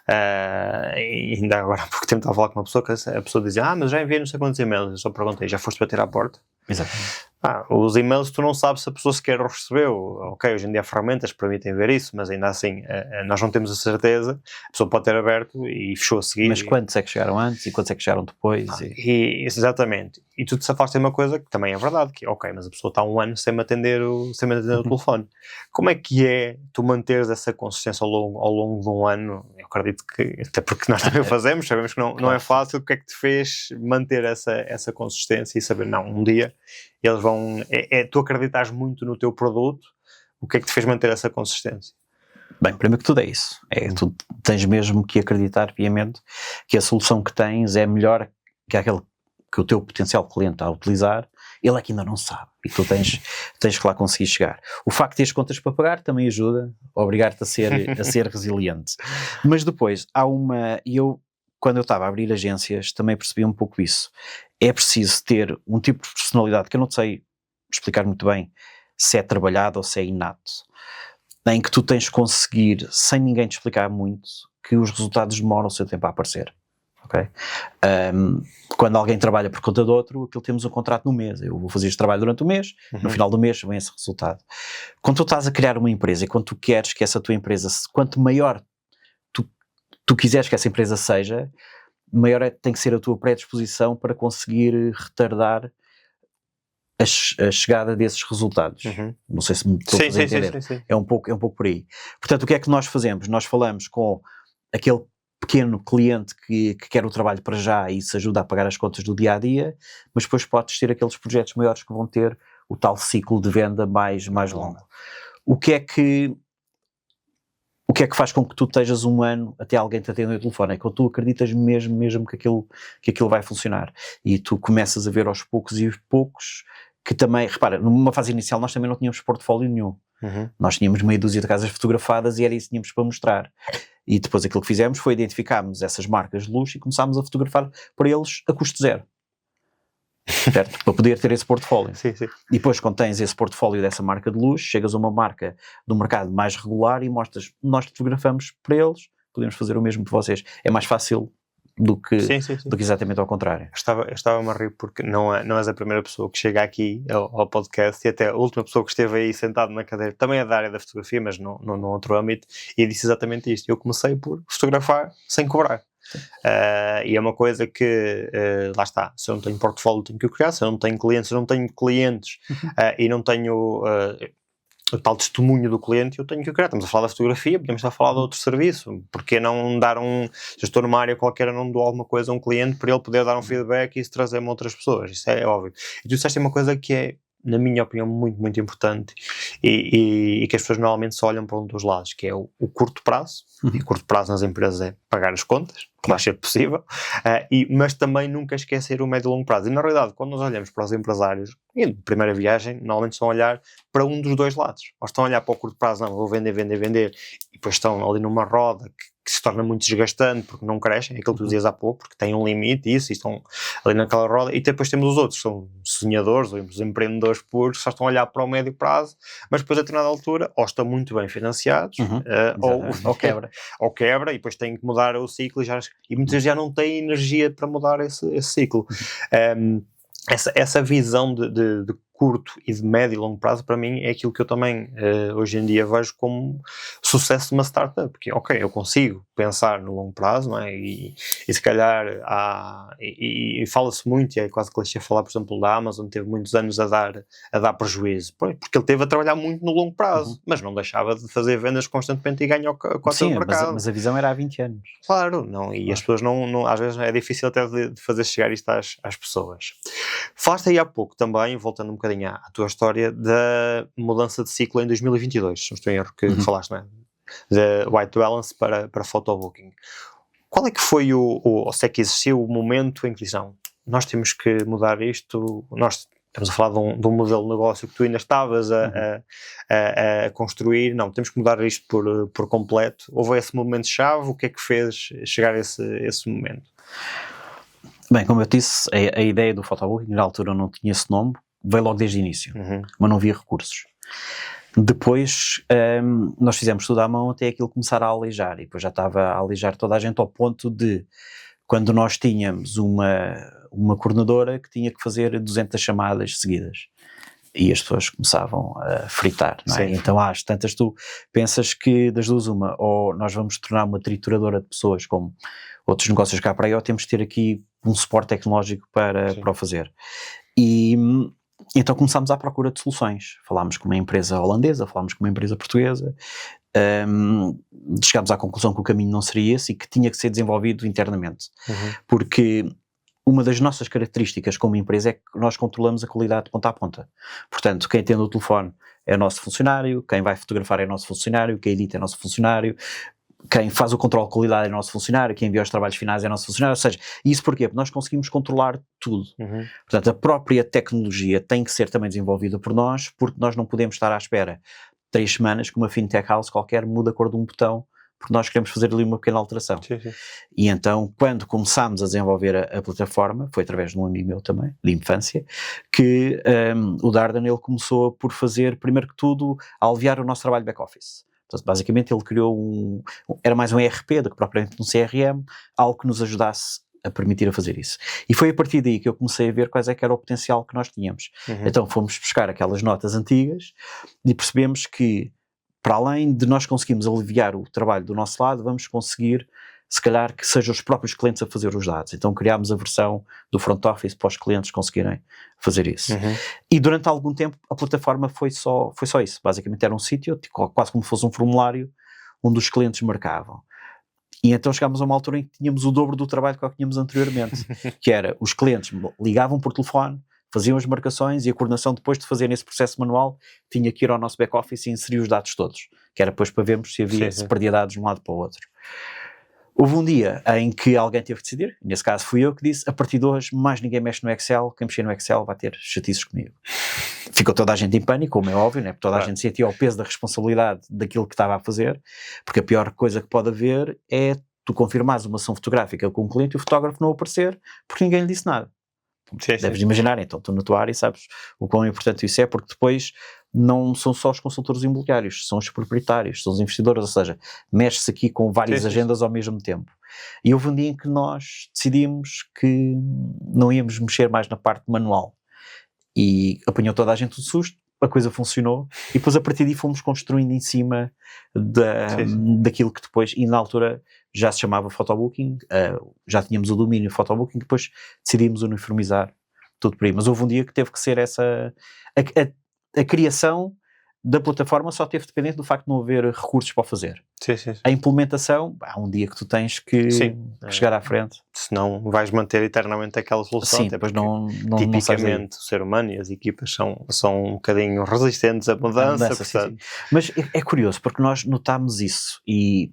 E ainda agora há pouco tempo estava a falar com uma pessoa que a pessoa dizia, mas já enviei não sei quantos e-mails, eu só perguntei, já foste bater à porta? Exatamente. Os e-mails tu não sabes se a pessoa sequer os recebeu. Ok, hoje em dia há ferramentas que permitem ver isso, mas ainda assim nós não temos a certeza. A pessoa pode ter aberto e fechou a seguir. Mas quantos é que chegaram antes e quantos é que chegaram depois? Exatamente. E tu te safaste de uma coisa que também é verdade, que ok, mas a pessoa está um ano sem me atender o telefone. Como é que é tu manteres essa consistência ao longo de um ano? Eu acredito que, até porque nós também o fazemos, sabemos que não é fácil. O que é que te fez manter essa consistência e saber, não, um dia eles vão... tu acreditas muito no teu produto, o que é que te fez manter essa consistência? Bem, primeiro que tudo é isso. Tu tens mesmo que acreditar piamente que a solução que tens é melhor que aquele que o teu potencial cliente está a utilizar, ele é que ainda não sabe. E tu tens que lá conseguir chegar. O facto de teres contas para pagar também ajuda a obrigar-te a ser resiliente. Mas depois, quando eu estava a abrir agências, também percebi um pouco isso. É preciso ter um tipo de personalidade que eu não sei explicar muito bem se é trabalhado ou se é inato, em que tu tens de conseguir, sem ninguém te explicar muito, que os resultados demoram o seu tempo a aparecer. Okay? Quando alguém trabalha por conta de outro, aquilo temos um contrato no mês. Eu vou fazer este trabalho durante o mês, no final do mês vem esse resultado. Quando tu estás a criar uma empresa e quando tu queres que essa tua empresa, quanto maior tu quiseres que essa empresa seja, maior tem que ser a tua predisposição para conseguir retardar a chegada desses resultados. Não sei se me estou a fazer entender. Sim. É um pouco por aí. Portanto, o que é que nós fazemos? Nós falamos com aquele pequeno cliente que quer o trabalho para já e se ajuda a pagar as contas do dia-a-dia, mas depois podes ter aqueles projetos maiores que vão ter o tal ciclo de venda mais longo. O que é que faz com que tu estejas um ano até alguém te atender o telefone? É que tu acreditas mesmo que aquilo vai funcionar. E tu começas a ver aos poucos que também, repara, numa fase inicial nós também não tínhamos portfólio nenhum. Nós tínhamos meia dúzia de casas fotografadas e era isso que tínhamos para mostrar. E depois aquilo que fizemos foi identificarmos essas marcas de luxo e começámos a fotografar para eles a custo zero. Certo? Para poder ter esse portfólio. Sim. E depois, quando tens esse portfólio dessa marca de luxo, chegas a uma marca do mercado mais regular e mostras, nós fotografamos para eles, podemos fazer o mesmo para vocês. É mais fácil do que exatamente ao contrário. Estava-me a rir porque não és a primeira pessoa que chega aqui ao podcast e até a última pessoa que esteve aí sentado na cadeira, também é da área da fotografia, mas num outro âmbito, e disse exatamente isto. Eu comecei por fotografar sem cobrar. E é uma coisa que, lá está, se eu não tenho portfólio tenho que o criar, se eu não tenho clientes e não tenho o tal testemunho do cliente, eu tenho que o criar. Estamos a falar da fotografia, podemos estar a falar de outro serviço. Porque não dar se eu estou numa área qualquer, eu não dou alguma coisa a um cliente para ele poder dar um feedback e isso trazer-me outras pessoas. Isso é óbvio. E tu disseste uma coisa que é, na minha opinião, muito, muito importante e que as pessoas normalmente só olham para um dos lados, que é o curto prazo. E curto prazo nas empresas é pagar as contas, o mais cedo possível, mas também nunca esquecer o médio e longo prazo. E na realidade, quando nós olhamos para os empresários, e na primeira viagem, normalmente estão a olhar para um dos dois lados. Ou estão a olhar para o curto prazo, não, vou vender, e depois estão ali numa roda que se torna muito desgastante, porque não crescem, é aquilo que tu dizias há pouco, porque têm um limite, e estão ali naquela roda, e depois temos os outros, que são sonhadores, ou os empreendedores puros, que só estão a olhar para o médio prazo, mas depois a determinada altura, ou estão muito bem financiados, ou quebra, e depois têm que mudar o ciclo, e muitas vezes já não têm energia para mudar esse ciclo. Essa visão de curto e de médio e longo prazo, para mim, é aquilo que eu também hoje em dia vejo como sucesso de uma startup, porque, ok, eu consigo pensar no longo prazo, não é? E se calhar e fala-se muito, e é quase clichê falar, por exemplo, da Amazon, teve muitos anos a dar prejuízo, porque ele teve a trabalhar muito no longo prazo, mas não deixava de fazer vendas constantemente e ganhar a cota do mercado. Mas a visão era há 20 anos. Claro, não, e as pessoas não, às vezes é difícil até de fazer chegar isto às pessoas. Falaste aí há pouco também, voltando um bocadinho à tua história, da mudança de ciclo em 2022, se não estou em erro que falaste, não é? De white balance para photobooking. Qual é que foi ou se é que existiu o momento em que dizem, nós temos que mudar isto, nós estamos a falar de um modelo de negócio que tu ainda estavas a construir, não, temos que mudar isto por completo. Houve esse momento-chave, o que é que fez chegar a esse momento? Bem, como eu disse, a ideia do photobooking, na altura não tinha esse nome, veio logo desde o início, mas não havia recursos. Depois nós fizemos tudo à mão até aquilo começar a aleijar, e depois já estava a aleijar toda a gente ao ponto de, quando nós tínhamos uma coordenadora que tinha que fazer 200 chamadas seguidas, e as pessoas começavam a fritar, não é? Então às tantas tu pensas que das duas uma, ou nós vamos tornar uma trituradora de pessoas como outros negócios cá para aí, ou temos de ter aqui um suporte tecnológico para o fazer. E então começámos à procura de soluções. Falámos com uma empresa holandesa, falámos com uma empresa portuguesa, chegámos à conclusão que o caminho não seria esse e que tinha que ser desenvolvido internamente. Porque uma das nossas características como empresa é que nós controlamos a qualidade de ponta a ponta. Portanto, quem atende o telefone é o nosso funcionário, quem vai fotografar é o nosso funcionário, quem edita é o nosso funcionário, quem faz o controle de qualidade é o nosso funcionário, quem envia os trabalhos finais é o nosso funcionário, ou seja, isso porquê? Porque nós conseguimos controlar tudo. Portanto, a própria tecnologia tem que ser também desenvolvida por nós, porque nós não podemos estar à espera 3 semanas que uma fintech house qualquer muda a cor de um botão, porque nós queremos fazer ali uma pequena alteração. E então, quando começámos a desenvolver a plataforma, foi através de um amigo meu também, de infância, que o Dardan, ele começou por fazer, primeiro que tudo, a aliviar o nosso trabalho back-office. Portanto, basicamente ele criou era mais um ERP do que propriamente um CRM, algo que nos ajudasse a permitir a fazer isso. E foi a partir daí que eu comecei a ver quais é que era o potencial que nós tínhamos. Então fomos buscar aquelas notas antigas e percebemos que, para além de nós conseguirmos aliviar o trabalho do nosso lado, vamos conseguir, se calhar, que sejam os próprios clientes a fazer os dados. Então criámos a versão do front office para os clientes conseguirem fazer isso. E durante algum tempo a plataforma foi só isso. Basicamente era um sítio, quase como se fosse um formulário, onde os clientes marcavam. E então chegámos a uma altura em que tínhamos o dobro do trabalho que tínhamos anteriormente, que era, os clientes ligavam por telefone, faziam as marcações e a coordenação, depois de fazerem esse processo manual, tinha que ir ao nosso back-office e inserir os dados todos, que era depois para vermos se perdia dados de um lado para o outro. Houve um dia em que alguém teve que decidir, nesse caso fui eu que disse, a partir de hoje mais ninguém mexe no Excel, quem mexer no Excel vai ter chatices comigo. Ficou toda a gente em pânico, como é óbvio, né? Porque toda a gente sentia o peso da responsabilidade daquilo que estava a fazer, porque a pior coisa que pode haver é tu confirmares uma sessão fotográfica com um cliente e o fotógrafo não aparecer porque ninguém lhe disse nada. Deves imaginar, então tu na tua área sabes o quão importante isso é, porque depois não são só os consultores imobiliários, são os proprietários, são os investidores, ou seja, mexe-se aqui com várias agendas ao mesmo tempo. E houve um dia em que nós decidimos que não íamos mexer mais na parte manual e apanhou toda a gente de susto, a coisa funcionou e depois a partir daí fomos construindo em cima daquilo que depois, e na altura já se chamava photobooking, já tínhamos o domínio photobooking, depois decidimos uniformizar tudo por aí, mas houve um dia que teve que ser essa a criação da plataforma só teve dependente do facto de não haver recursos para o fazer. Sim. A implementação, há um dia que tu tens que chegar à frente. Senão vais manter eternamente aquela solução. Sim, depois não tipicamente o ser humano e as equipas são um bocadinho resistentes à mudança. Sim. Mas é curioso, porque nós notámos isso e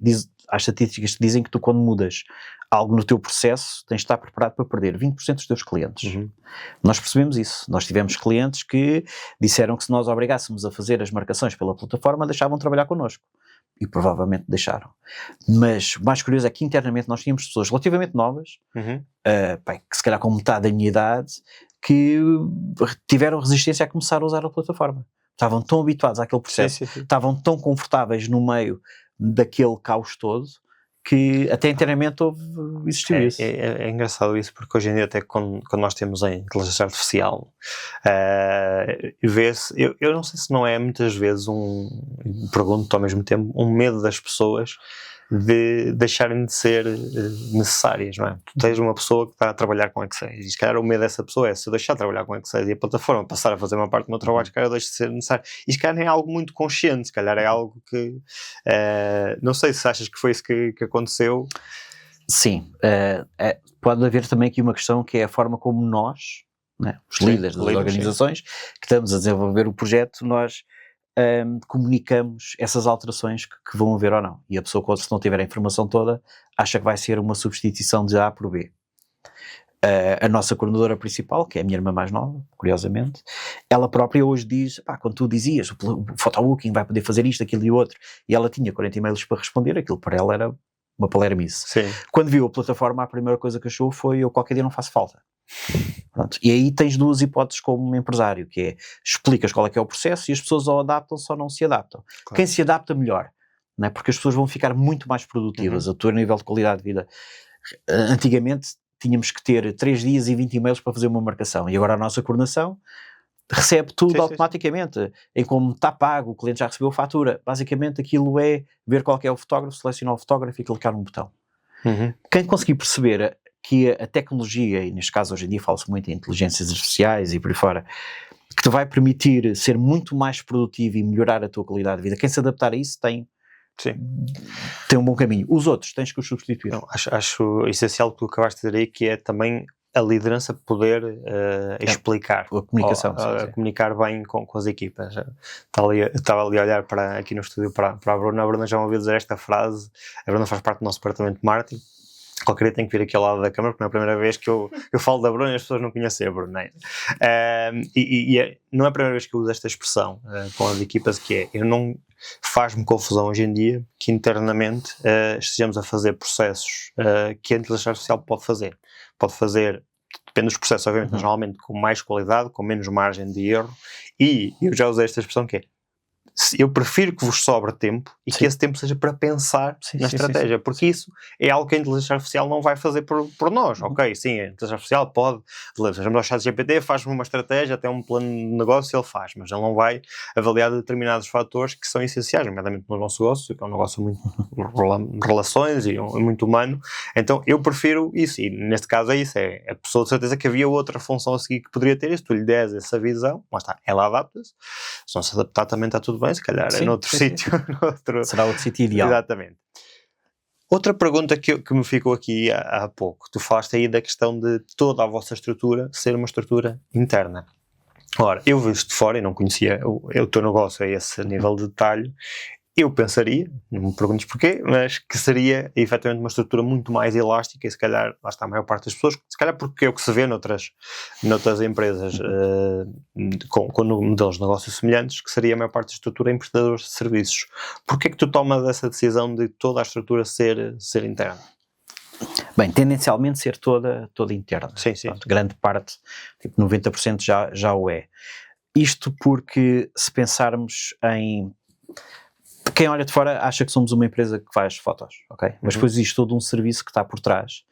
as estatísticas dizem que tu, quando mudas algo no teu processo, tens de estar preparado para perder 20% dos teus clientes. Nós percebemos isso. Nós tivemos clientes que disseram que se nós obrigássemos a fazer as marcações pela plataforma, deixavam de trabalhar connosco. E provavelmente deixaram. Mas o mais curioso é que internamente nós tínhamos pessoas relativamente novas, que se calhar com metade da minha idade, que tiveram resistência a começar a usar a plataforma. Estavam tão habituados àquele processo, estavam tão confortáveis no meio daquele caos todo, que até internamente existiu isso. É engraçado isso, porque hoje em dia, até quando nós temos a inteligência artificial, vê-se, eu não sei se não é muitas vezes pergunto ao mesmo tempo, um medo das pessoas de deixarem de ser necessárias, não é? Tu tens uma pessoa que está a trabalhar com Excel e se calhar o medo dessa pessoa é, se eu deixar de trabalhar com Excel e a plataforma passar a fazer uma parte do meu trabalho, se calhar eu deixo de ser necessário. E se calhar nem é algo muito consciente, se calhar é algo que não sei se achas que foi isso que aconteceu. Sim, pode haver também aqui uma questão que é a forma como nós, né, os líderes das organizações, que estamos a desenvolver o projeto, nós comunicamos essas alterações que vão haver ou não. E a pessoa, quando se não tiver a informação toda, acha que vai ser uma substituição de A por B. A nossa coordenadora principal, que é a minha irmã mais nova, curiosamente, ela própria hoje diz, quando tu dizias, o photobooking vai poder fazer isto, aquilo e outro, e ela tinha 40 e-mails para responder, aquilo para ela era uma palermice. Sim. Quando viu a plataforma, a primeira coisa que achou foi, eu qualquer dia não faço falta. Pronto. E aí tens duas hipóteses como um empresário, que é, explicas qual é que é o processo e as pessoas ou adaptam-se ou não se adaptam. Claro. Quem se adapta melhor, não é? Porque as pessoas vão ficar muito mais produtivas, a teu nível de qualidade de vida. Antigamente tínhamos que ter 3 dias e 20 e-mails para fazer uma marcação, e agora a nossa coordenação recebe tudo automaticamente, em como está pago, o cliente já recebeu a fatura. Basicamente aquilo é ver qual é o fotógrafo, selecionar o fotógrafo e clicar num botão. Quem conseguir perceber que a tecnologia, e neste caso hoje em dia fala-se muito em inteligências artificiais e por aí fora, que te vai permitir ser muito mais produtivo e melhorar a tua qualidade de vida, quem se adaptar a isso tem um bom caminho. Os outros tens que os substituir. Não, acho essencial o que tu acabaste de dizer aí, que é também a liderança poder explicar, a comunicação, comunicar bem com as equipas. Estava ali a olhar aqui no estúdio para a Bruna. A Bruna já me ouviu dizer esta frase. A Bruna faz parte do nosso departamento de marketing. Qualquer dia tenho que vir aqui ao lado da câmara, porque não é a primeira vez que eu falo da Bruna e as pessoas não conhecem a Bruna. Não é a primeira vez que eu uso esta expressão com as equipas, que é, faz-me confusão hoje em dia que internamente estejamos a fazer processos que a inteligência artificial pode fazer. Pode fazer, depende dos processos, obviamente, mas normalmente com mais qualidade, com menos margem de erro, e eu já usei esta expressão que é, eu prefiro que vos sobre tempo e que esse tempo seja para pensar na estratégia, porque isso é algo que a inteligência artificial não vai fazer por nós. Ok, sim, a inteligência artificial pode, sejamos ao ChatGPT, faz-me uma estratégia, até um plano de negócio ele faz, mas ele não vai avaliar determinados fatores que são essenciais, nomeadamente no nosso negócio, que é um negócio muito de relações e muito humano. Então eu prefiro isso, e neste caso é isso, é a pessoa de certeza que havia outra função a seguir que poderia ter isso, tu lhe des essa visão, mas está, ela adapta-se, se não se adaptar também está tudo bem, se calhar é noutro sítio. Será outro sítio ideal. Exatamente. Outra pergunta que me ficou aqui há pouco. Tu falaste aí da questão de toda a vossa estrutura ser uma estrutura interna. Ora, eu visto de fora e não conhecia o teu negócio a esse nível de detalhe. Eu pensaria, não me perguntes porquê, mas que seria efetivamente uma estrutura muito mais elástica e se calhar, lá está a maior parte das pessoas, se calhar porque é o que se vê noutras empresas com modelos de negócios semelhantes, que seria a maior parte da estrutura em prestadores de serviços. Porquê é que tu tomas essa decisão de toda a estrutura ser interna? Bem, tendencialmente ser toda interna. Sim. Portanto, grande parte, tipo 90% já o é. Isto porque se pensarmos em... Quem olha de fora acha que somos uma empresa que faz fotos, ok? Mas depois existe todo um serviço que está por trás,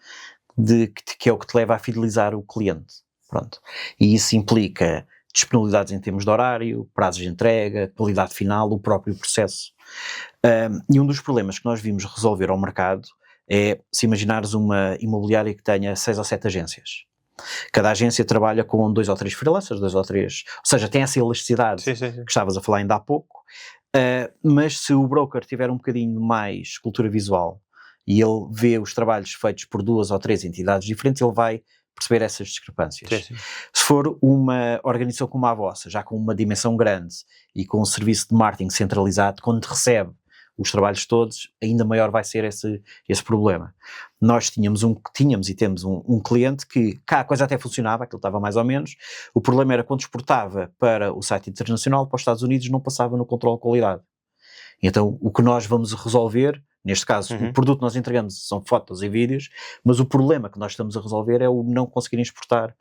que é o que te leva a fidelizar o cliente, pronto. E isso implica disponibilidades em termos de horário, prazos de entrega, qualidade final, o próprio processo. E um dos problemas que nós vimos resolver ao mercado é, se imaginares uma imobiliária que tenha 6 ou 7 agências. Cada agência trabalha com 2 ou 3 freelancers, 2 ou 3, ou seja, tem essa elasticidade sim. que estavas a falar ainda há pouco, mas se o broker tiver um bocadinho mais cultura visual e ele vê os trabalhos feitos por 2 ou 3 entidades diferentes, ele vai perceber essas discrepâncias. Sim. Se for uma organização como a vossa, já com uma dimensão grande e com um serviço de marketing centralizado, quando recebe os trabalhos todos, ainda maior vai ser esse problema. Nós tínhamos e temos um cliente que cá a coisa até funcionava, aquilo estava mais ou menos, o problema era quando exportava para o site internacional, para os Estados Unidos, não passava no controle de qualidade. Então o que nós vamos resolver, neste caso o produto que nós entregamos são fotos e vídeos, mas o problema que nós estamos a resolver é o não conseguirem exportar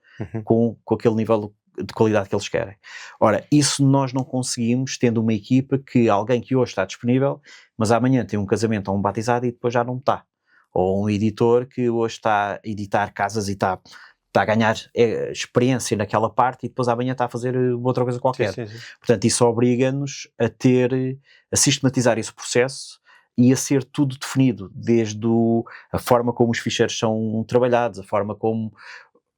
com aquele nível de qualidade que eles querem. Ora, isso nós não conseguimos tendo uma equipa que alguém que hoje está disponível, mas amanhã tem um casamento ou um batizado e depois já não está. Ou um editor que hoje está a editar casas e está a ganhar experiência naquela parte e depois amanhã está a fazer outra coisa qualquer. Sim. Portanto, isso obriga-nos a sistematizar esse processo e a ser tudo definido, desde a forma como os ficheiros são trabalhados, a forma como...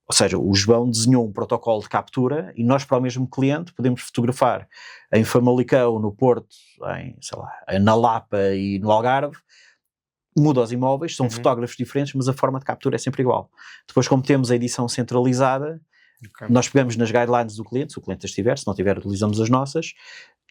Ou seja, o João desenhou um protocolo de captura e nós para o mesmo cliente podemos fotografar em Famalicão, no Porto, na Lapa e no Algarve, muda os imóveis, são fotógrafos diferentes, mas a forma de captura é sempre igual. Depois, como temos a edição centralizada, nós pegamos nas guidelines do cliente, se o cliente as tiver, se não tiver, utilizamos as nossas,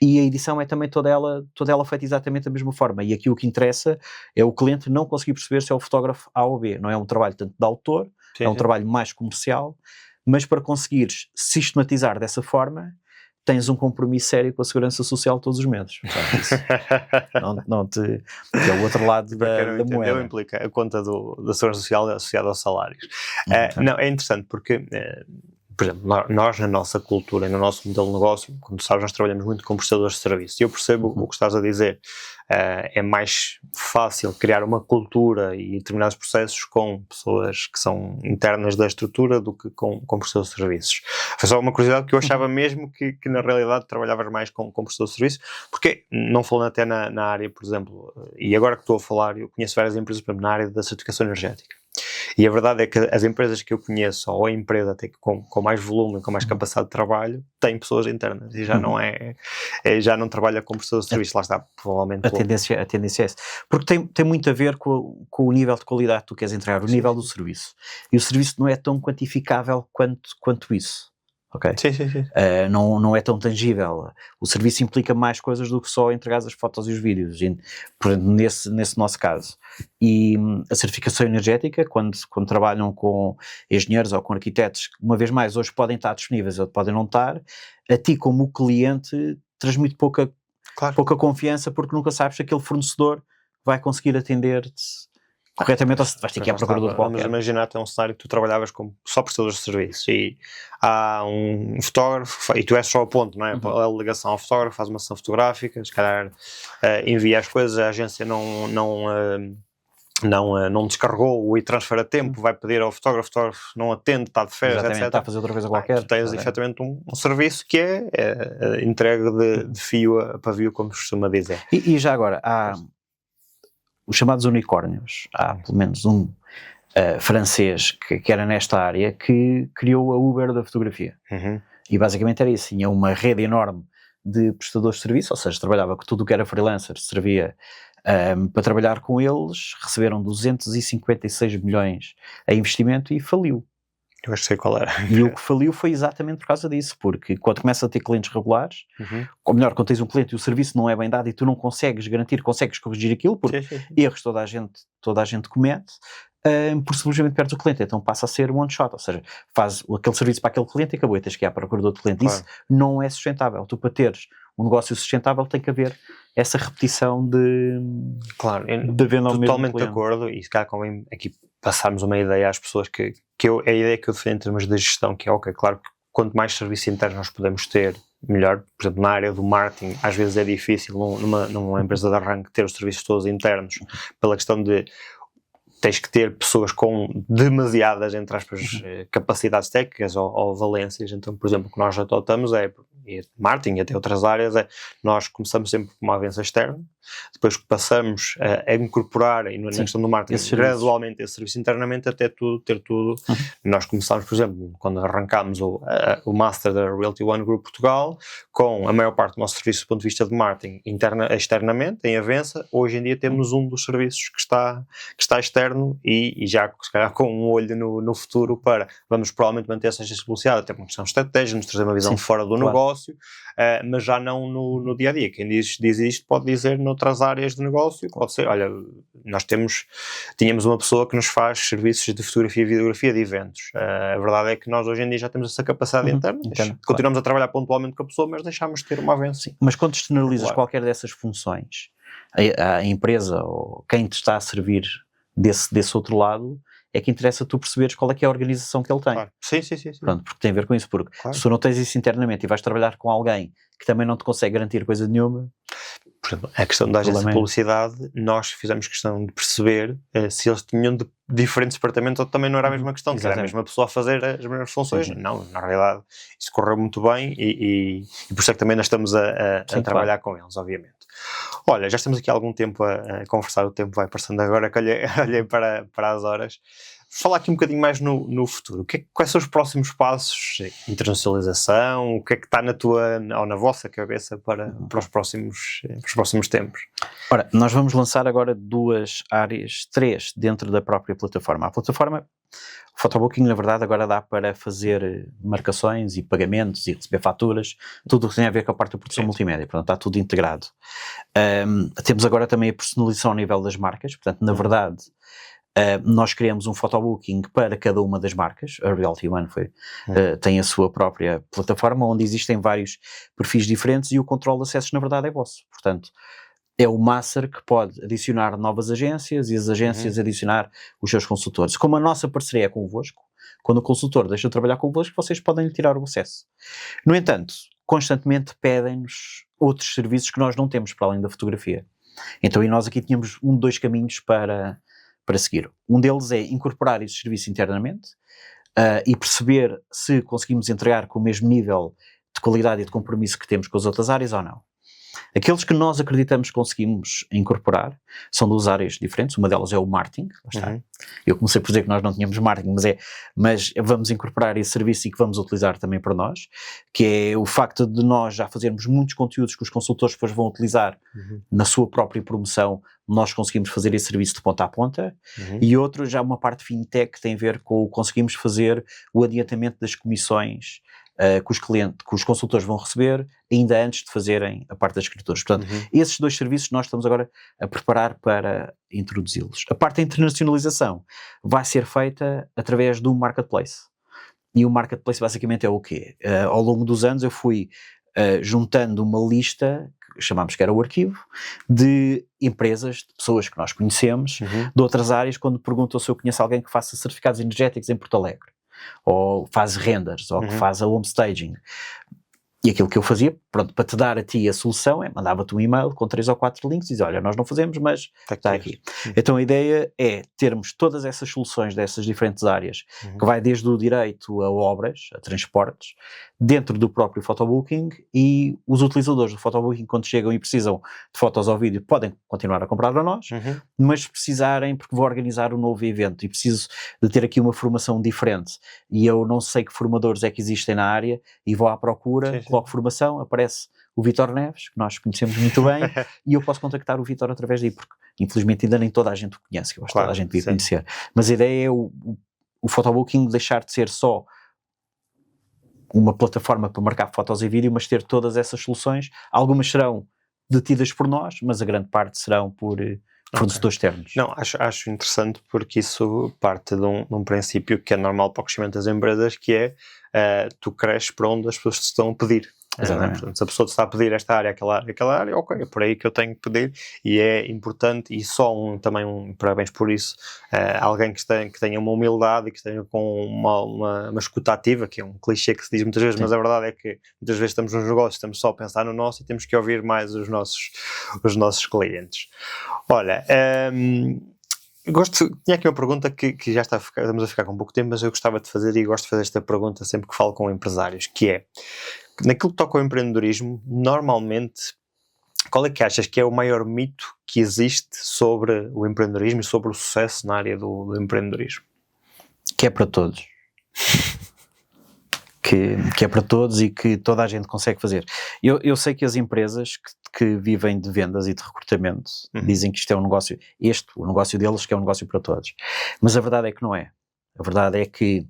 e a edição é também toda ela feita exatamente da mesma forma. E aqui o que interessa é o cliente não conseguir perceber se é o fotógrafo A ou B. Não é um trabalho tanto de autor, é um trabalho mais comercial, mas para conseguires sistematizar dessa forma, tens um compromisso sério com a segurança social todos os meses. Que é o outro lado da moeda. Implica a conta da segurança social associada aos salários. Não, é interessante porque... por exemplo, nós na nossa cultura e no nosso modelo de negócio, como tu sabes, nós trabalhamos muito com prestadores de serviço. E eu percebo o que estás a dizer. É mais fácil criar uma cultura e determinados processos com pessoas que são internas da estrutura do que com prestadores de serviços. Foi só uma curiosidade que eu achava mesmo que na realidade trabalhavas mais com prestadores de serviço, porque não falando até na área, por exemplo, e agora que estou a falar, eu conheço várias empresas, por exemplo, na área da certificação energética. E a verdade é que as empresas que eu conheço, ou a empresa até com mais volume, com mais capacidade de trabalho, têm pessoas internas e já não já não trabalha com prestadores de serviço. Lá está, provavelmente. A tendência é essa. Porque tem muito a ver com o nível de qualidade que tu queres entregar, o nível do serviço. E o serviço não é tão quantificável quanto isso. Okay? Sim. Não é tão tangível. O serviço implica mais coisas do que só entregar as fotos e os vídeos, por exemplo, nesse nosso caso. E a certificação energética, quando trabalham com engenheiros ou com arquitetos, uma vez mais, hoje podem estar disponíveis ou podem não estar, a ti como cliente transmite pouca confiança, porque nunca sabes se aquele fornecedor vai conseguir atender-te corretamente ou se vais ter que ir à procura de qualquer. Vamos imaginar até um cenário que tu trabalhavas com só prestadores de serviço e há um fotógrafo e tu és só o ponto, não é? A ligação ao fotógrafo, faz uma sessão fotográfica, se calhar envia as coisas, a agência não descarregou o e-transfer a tempo, vai pedir ao fotógrafo, o fotógrafo não atende, está de férias, etc. Está a fazer outra coisa qualquer. Tu tens efetivamente um serviço que é entregue de fio a pavio, como se costuma dizer. E já agora, há os chamados unicórnios. Há pelo menos um francês que era nesta área que criou a Uber da fotografia. E basicamente era isso, tinha uma rede enorme de prestadores de serviço, ou seja, trabalhava com tudo o que era freelancer, servia para trabalhar com eles, receberam 256 milhões em investimento e faliu. Eu acho que sei qual era. E o que faliu foi exatamente por causa disso, porque quando começas a ter clientes regulares, ou melhor, quando tens um cliente e o serviço não é bem dado e tu não consegues garantir, consegues corrigir aquilo, porque erros toda a gente comete, por simplesmente perdes o cliente, então passa a ser one shot, ou seja, faz aquele serviço para aquele cliente e acabou, e tens que ir à procura de outro cliente. Claro. Isso não é sustentável. Tu, para teres um negócio sustentável, tem que haver essa repetição de venda ao mesmo cliente. Totalmente de acordo, e se calhar convém aqui passarmos uma ideia às pessoas a ideia que eu defendo em termos de gestão, que é ok, claro que quanto mais serviço interno nós podemos ter, melhor. Por exemplo, na área do marketing, às vezes é difícil numa empresa de arranque ter os serviços todos internos, pela questão de tens que ter pessoas com demasiadas, entre aspas, capacidades técnicas ou valências. Então, por exemplo, o que nós adotamos marketing e até outras áreas, nós começamos sempre com uma avança externa, depois que passamos a incorporar, e na questão do marketing, gradualmente esse serviço internamente, até ter tudo. Nós começámos, por exemplo, quando arrancámos o Master da Realty One Group Portugal, com a maior parte do nosso serviço do ponto de vista de marketing externamente, em Avença. Hoje em dia temos um dos serviços que está externo e já, se calhar, com um olho no futuro vamos provavelmente manter essa publicidade, até uma questão de estratégia, nos trazer uma visão fora do negócio, mas já não no dia-a-dia. Quem diz isto pode dizer noutras áreas de negócio, pode ser, olha, nós tínhamos uma pessoa que nos faz serviços de fotografia e videografia de eventos. A verdade é que nós hoje em dia já temos essa capacidade interna, continuamos a trabalhar pontualmente com a pessoa, mas deixámos de ter uma Avença. Sim, mas quando externalizas qualquer dessas funções, a empresa ou quem te está a servir desse outro lado, é que interessa tu perceberes qual é que é a organização que ele tem. Claro. Sim. Pronto, porque tem a ver com isso, porque se tu não tens isso internamente e vais trabalhar com alguém que também não te consegue garantir coisa nenhuma... Por exemplo, a questão da agência de publicidade, nós fizemos questão de perceber se eles tinham diferentes departamentos ou também não era a mesma questão, se era a mesma pessoa a fazer as mesmas funções. Não, na realidade isso correu muito bem e por isso é que também nós estamos a trabalhar com eles, obviamente. Olha, já estamos aqui há algum tempo a conversar, o tempo vai passando agora que olhei para as horas. Falar aqui um bocadinho mais no futuro. Quais são os próximos passos? Internacionalização? O que é que está na vossa cabeça para os próximos tempos? Ora, nós vamos lançar agora três dentro da própria plataforma. A plataforma, o Photobooking, na verdade, agora dá para fazer marcações e pagamentos e receber faturas, tudo o que tem a ver com a parte da produção multimédia, portanto está tudo integrado. Temos agora também a personalização ao nível das marcas, portanto, na verdade... nós criamos um photobooking para cada uma das marcas. A Realty One tem a sua própria plataforma onde existem vários perfis diferentes e o controle de acessos na verdade é vosso, portanto é o master que pode adicionar novas agências e as agências adicionar os seus consultores. Como a nossa parceria é convosco, quando o consultor deixa de trabalhar convosco, vocês podem lhe tirar o acesso. No entanto, constantemente pedem-nos outros serviços que nós não temos para além da fotografia. Então, e nós aqui tínhamos dois caminhos para seguir. Um deles é incorporar esse serviço internamente e perceber se conseguimos entregar com o mesmo nível de qualidade e de compromisso que temos com as outras áreas ou não. Aqueles que nós acreditamos que conseguimos incorporar são duas áreas diferentes. Uma delas é o marketing. Eu comecei por dizer que nós não tínhamos marketing, mas vamos incorporar esse serviço e que vamos utilizar também para nós, que é o facto de nós já fazermos muitos conteúdos que os consultores depois vão utilizar na sua própria promoção. Nós conseguimos fazer esse serviço de ponta a ponta. E outro, já uma parte fintech que tem a ver com conseguimos fazer o adiantamento das comissões que os consultores vão receber ainda antes de fazerem a parte das escrituras. Portanto, esses dois serviços nós estamos agora a preparar para introduzi-los. A parte da internacionalização vai ser feita através do marketplace. E o marketplace basicamente é o quê? Ao longo dos anos eu fui juntando uma lista, que chamámos que era o arquivo, de empresas, de pessoas que nós conhecemos, de outras áreas, quando perguntam se eu conheço alguém que faça certificados energéticos em Porto Alegre, ou faz renders, ou que faz a home staging. E aquilo que eu fazia, pronto, para te dar a ti a solução, mandava-te um e-mail com 3 ou 4 links e dizia, olha, nós não fazemos, mas está aqui. Então a ideia é termos todas essas soluções dessas diferentes áreas, que vai desde o direito a obras, a transportes, dentro do próprio photobooking, e os utilizadores do photobooking, quando chegam e precisam de fotos ou vídeo, podem continuar a comprar a nós, mas se precisarem, porque vou organizar um novo evento e preciso de ter aqui uma formação diferente, e eu não sei que formadores é que existem na área, e vou à procura, coloco formação, aparece o Vítor Neves, que nós conhecemos muito bem, e eu posso contactar o Vítor através daí, porque infelizmente ainda nem toda a gente o conhece, que eu acho que toda a gente devia conhecer. Mas a ideia é o photobooking deixar de ser só uma plataforma para marcar fotos e vídeo, mas ter todas essas soluções. Algumas serão detidas por nós, mas a grande parte serão por fornecedores externos. Não, acho interessante porque isso parte de um princípio que é normal para o crescimento das empresas, que é tu cresces para onde as pessoas te estão a pedir. Portanto, se a pessoa te está a pedir esta área, aquela área, ok, é por aí que eu tenho que pedir, e é importante, e só também parabéns por isso, alguém que tenha uma humildade e que esteja com uma escuta ativa, que é um clichê que se diz muitas vezes, mas a verdade é que muitas vezes estamos nos negócios, estamos só a pensar no nosso e temos que ouvir mais os nossos clientes. Olha, tinha aqui uma pergunta que já estamos a ficar com pouco tempo, mas eu gostava de fazer, e gosto de fazer esta pergunta sempre que falo com empresários, que é, naquilo que toca ao empreendedorismo, normalmente qual é que achas que é o maior mito que existe sobre o empreendedorismo e sobre o sucesso na área do empreendedorismo? Que é para todos. que é para todos e que toda a gente consegue fazer. Eu sei que as empresas que vivem de vendas e de recrutamento dizem que isto é um negócio, o negócio deles que é um negócio para todos. Mas a verdade é que não é. A verdade é que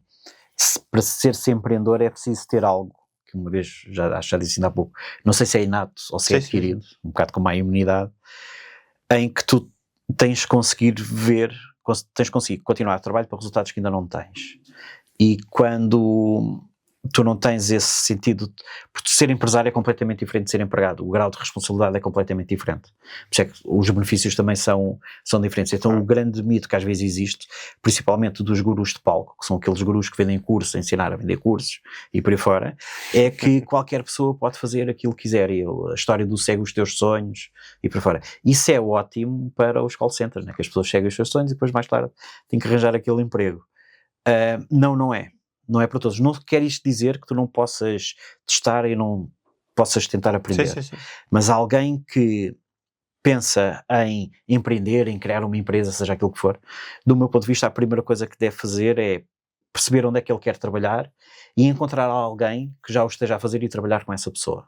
para ser-se empreendedor é preciso ter algo, que uma vez já disse ainda há pouco, não sei se é inato ou se é adquirido, um bocado como a imunidade, em que tu tens conseguir continuar a trabalhar para resultados que ainda não tens. E quando tu não tens esse sentido, porque ser empresário é completamente diferente de ser empregado, o grau de responsabilidade é completamente diferente, por isso é que os benefícios também são diferentes. Então o grande mito que às vezes existe, principalmente dos gurus de palco, que são aqueles gurus que vendem cursos, ensinar a vender cursos e por aí fora, é que qualquer pessoa pode fazer aquilo que quiser, e a história do segue os teus sonhos e por aí fora. Isso é ótimo para os call centers, né? Que as pessoas seguem os seus sonhos e depois mais tarde têm que arranjar aquele emprego. Não é. Não é para todos. Não quer isto dizer que tu não possas testar e não possas tentar aprender. Sim. Mas alguém que pensa em empreender, em criar uma empresa, seja aquilo que for, do meu ponto de vista, a primeira coisa que deve fazer é perceber onde é que ele quer trabalhar e encontrar alguém que já o esteja a fazer e trabalhar com essa pessoa.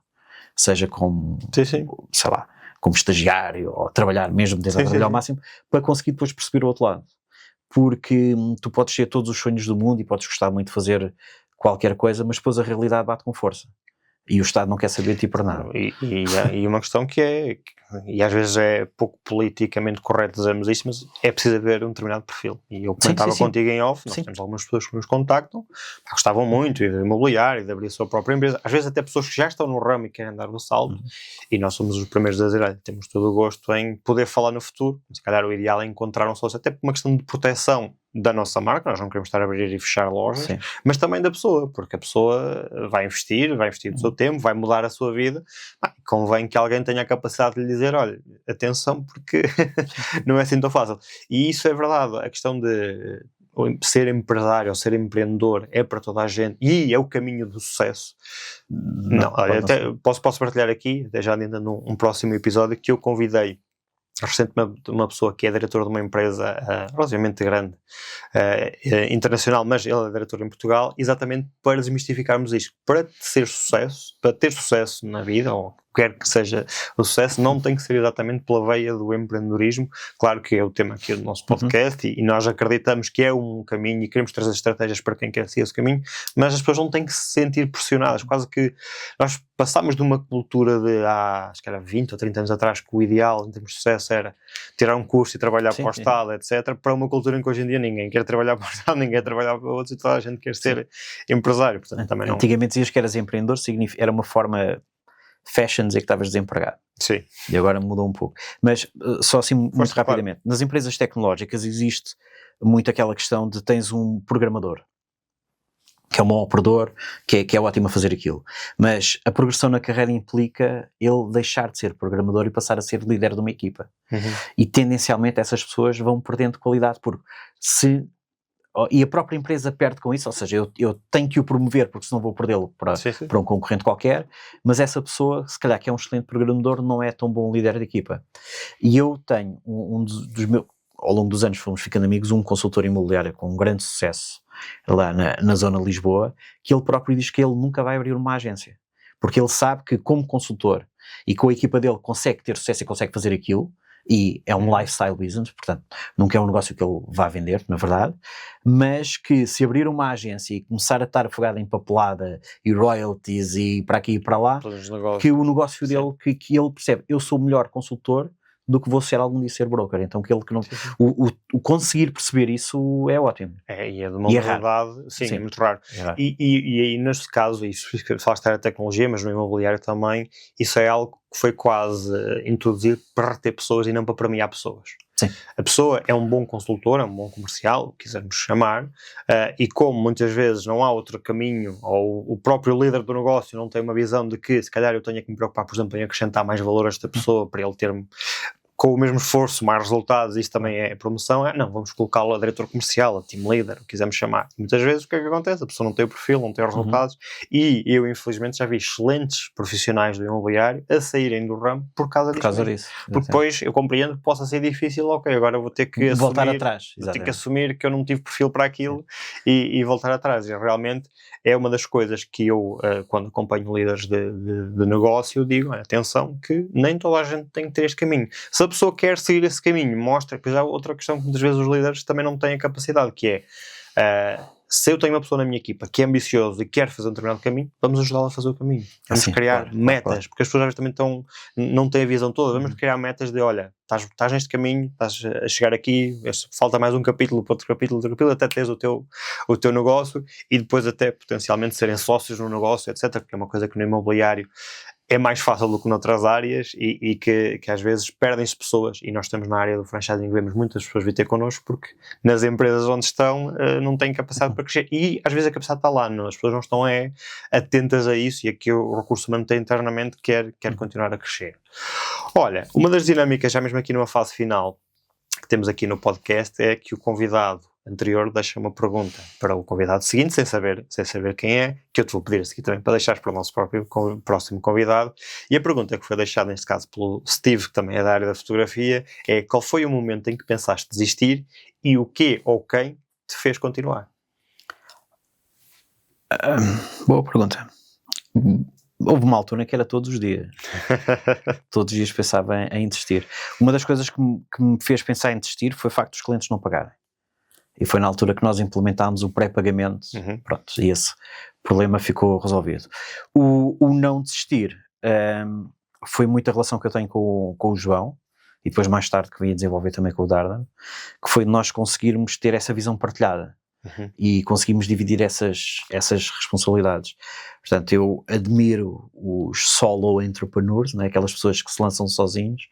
Seja como, sei lá, como estagiário ou trabalhar mesmo, tentar trabalhar ao máximo, para conseguir depois perceber o outro lado. Porque tu podes ter todos os sonhos do mundo e podes gostar muito de fazer qualquer coisa, mas depois a realidade bate com força. E o Estado não quer saber de ti para nada. E uma questão que é, e às vezes é pouco politicamente correto dizermos isto, mas é preciso haver um determinado perfil. E eu comentava contigo em off, nós temos algumas pessoas que nos contactam, gostavam muito de imobiliário, de abrir a sua própria empresa, às vezes até pessoas que já estão no ramo e querem dar o salto, e nós somos os primeiros a dizer, olha, temos todo o gosto em poder falar no futuro, se calhar o ideal é encontrar um sócio, até por uma questão de proteção da nossa marca, nós não queremos estar a abrir e fechar lojas, mas também da pessoa, porque a pessoa vai investir do seu tempo, vai mudar a sua vida, convém que alguém tenha a capacidade de lhe dizer, olha, atenção, porque não é assim tão fácil. E isso é verdade, a questão de ser empresário ou ser empreendedor é para toda a gente e é o caminho do sucesso. Não, olha, até posso partilhar aqui, até já ainda num próximo episódio, que eu convidei recentemente uma pessoa que é diretora de uma empresa relativamente grande, internacional, mas ele é diretor em Portugal, exatamente para desmistificarmos isto. Para ter sucesso na vida, ou quer que seja o sucesso, não tem que ser exatamente pela veia do empreendedorismo. Claro que é o tema aqui do nosso podcast e nós acreditamos que é um caminho e queremos trazer estratégias para quem quer seguir esse caminho, mas as pessoas não têm que se sentir pressionadas. Quase que nós passámos de uma cultura de há, acho que era 20 ou 30 anos atrás, que o ideal em termos de sucesso era tirar um curso e trabalhar para o Estado, etc., para uma cultura em que hoje em dia ninguém quer trabalhar para o Estado, ninguém quer trabalhar para outros e toda a gente quer ser empresário. Portanto, também não... Antigamente dizias que eras empreendedor, era uma forma fashion dizer que estavas desempregado. Sim. E agora mudou um pouco. Mas só assim muito rapidamente. Nas empresas tecnológicas existe muito aquela questão de tens um programador, que é um bom operador, que é ótimo a fazer aquilo. Mas a progressão na carreira implica ele deixar de ser programador e passar a ser líder de uma equipa. E tendencialmente essas pessoas vão perdendo qualidade, porque e a própria empresa perde com isso, ou seja, eu tenho que o promover porque senão vou perdê-lo para um concorrente qualquer, mas essa pessoa, se calhar que é um excelente programador, não é tão bom líder de equipa. E eu tenho um dos meus, ao longo dos anos fomos ficando amigos, um consultor imobiliário com um grande sucesso lá na zona de Lisboa, que ele próprio diz que ele nunca vai abrir uma agência, porque ele sabe que como consultor e com a equipa dele consegue ter sucesso e consegue fazer aquilo, e é um lifestyle business, portanto nunca é um negócio que ele vá vender, na verdade, mas que se abrir uma agência e começar a estar afogado em papelada e royalties e para aqui e para lá, que o negócio dele, que ele percebe, eu sou o melhor consultor do que vou ser algum dia ser broker, então que ele que não... O conseguir perceber isso é ótimo. E é de uma verdade, é muito raro. E aí neste caso, isso falaste da tecnologia, mas no imobiliário também, isso é algo que foi quase introduzido para reter pessoas e não para premiar pessoas. Sim. A pessoa é um bom consultor, é um bom comercial, o que quisermos chamar, e como muitas vezes não há outro caminho, ou o próprio líder do negócio não tem uma visão de que se calhar eu tenho que me preocupar, por exemplo, em acrescentar mais valor a esta pessoa para ele ter com o mesmo esforço, mais resultados, isso também é promoção, não, vamos colocá-lo a diretor comercial, a team leader, o que quisermos chamar. E muitas vezes o que é que acontece? A pessoa não tem o perfil, não tem os resultados, e eu infelizmente já vi excelentes profissionais do imobiliário a saírem do ramo por causa disso. Porque depois eu compreendo que possa ser difícil, ok, agora vou ter que voltar atrás, vou ter que assumir que eu não tive perfil para aquilo e voltar atrás. E realmente é uma das coisas que eu, quando acompanho líderes de negócio, digo, atenção, que nem toda a gente tem que ter este caminho. Se a pessoa quer seguir esse caminho, mostra, pois há outra questão que muitas vezes os líderes também não têm a capacidade, que é, se eu tenho uma pessoa na minha equipa que é ambicioso e quer fazer um determinado caminho, vamos ajudá-la a fazer o caminho. Vamos criar metas, porque as pessoas às vezes também não têm a visão toda. Vamos criar metas de, olha, estás neste caminho, estás a chegar aqui, falta mais um capítulo para outro capítulo, até teres o teu negócio e depois até potencialmente serem sócios no negócio, etc. Porque é uma coisa que no imobiliário é mais fácil do que noutras áreas e que às vezes perdem-se pessoas, e nós estamos na área do franchising, vemos muitas pessoas vir ter connosco porque nas empresas onde estão não têm capacidade para crescer, e às vezes a capacidade está lá, as pessoas não estão atentas a isso, e aqui o recurso humano tem internamente quer continuar a crescer. Olha, uma das dinâmicas, já mesmo aqui numa fase final, que temos aqui no podcast, é que o convidado anterior deixa uma pergunta para o convidado seguinte, sem saber quem é, que eu te vou pedir a seguir também para deixares para o nosso próximo convidado. E a pergunta que foi deixada neste caso pelo Steve, que também é da área da fotografia, é: qual foi o momento em que pensaste desistir e o que ou quem te fez continuar? Boa pergunta. Houve uma altura que era todos os dias. Todos os dias pensava em desistir. Uma das coisas que me fez pensar em desistir foi o facto dos clientes não pagarem. E foi na altura que nós implementámos o pré-pagamento. Pronto, e esse problema ficou resolvido. O não desistir foi muita relação que eu tenho com o João, e depois mais tarde que vim a desenvolver também com o Dardan, que foi nós conseguirmos ter essa visão partilhada. E conseguimos dividir essas responsabilidades. Portanto, eu admiro os solo entrepreneurs, né, aquelas pessoas que se lançam sozinhos.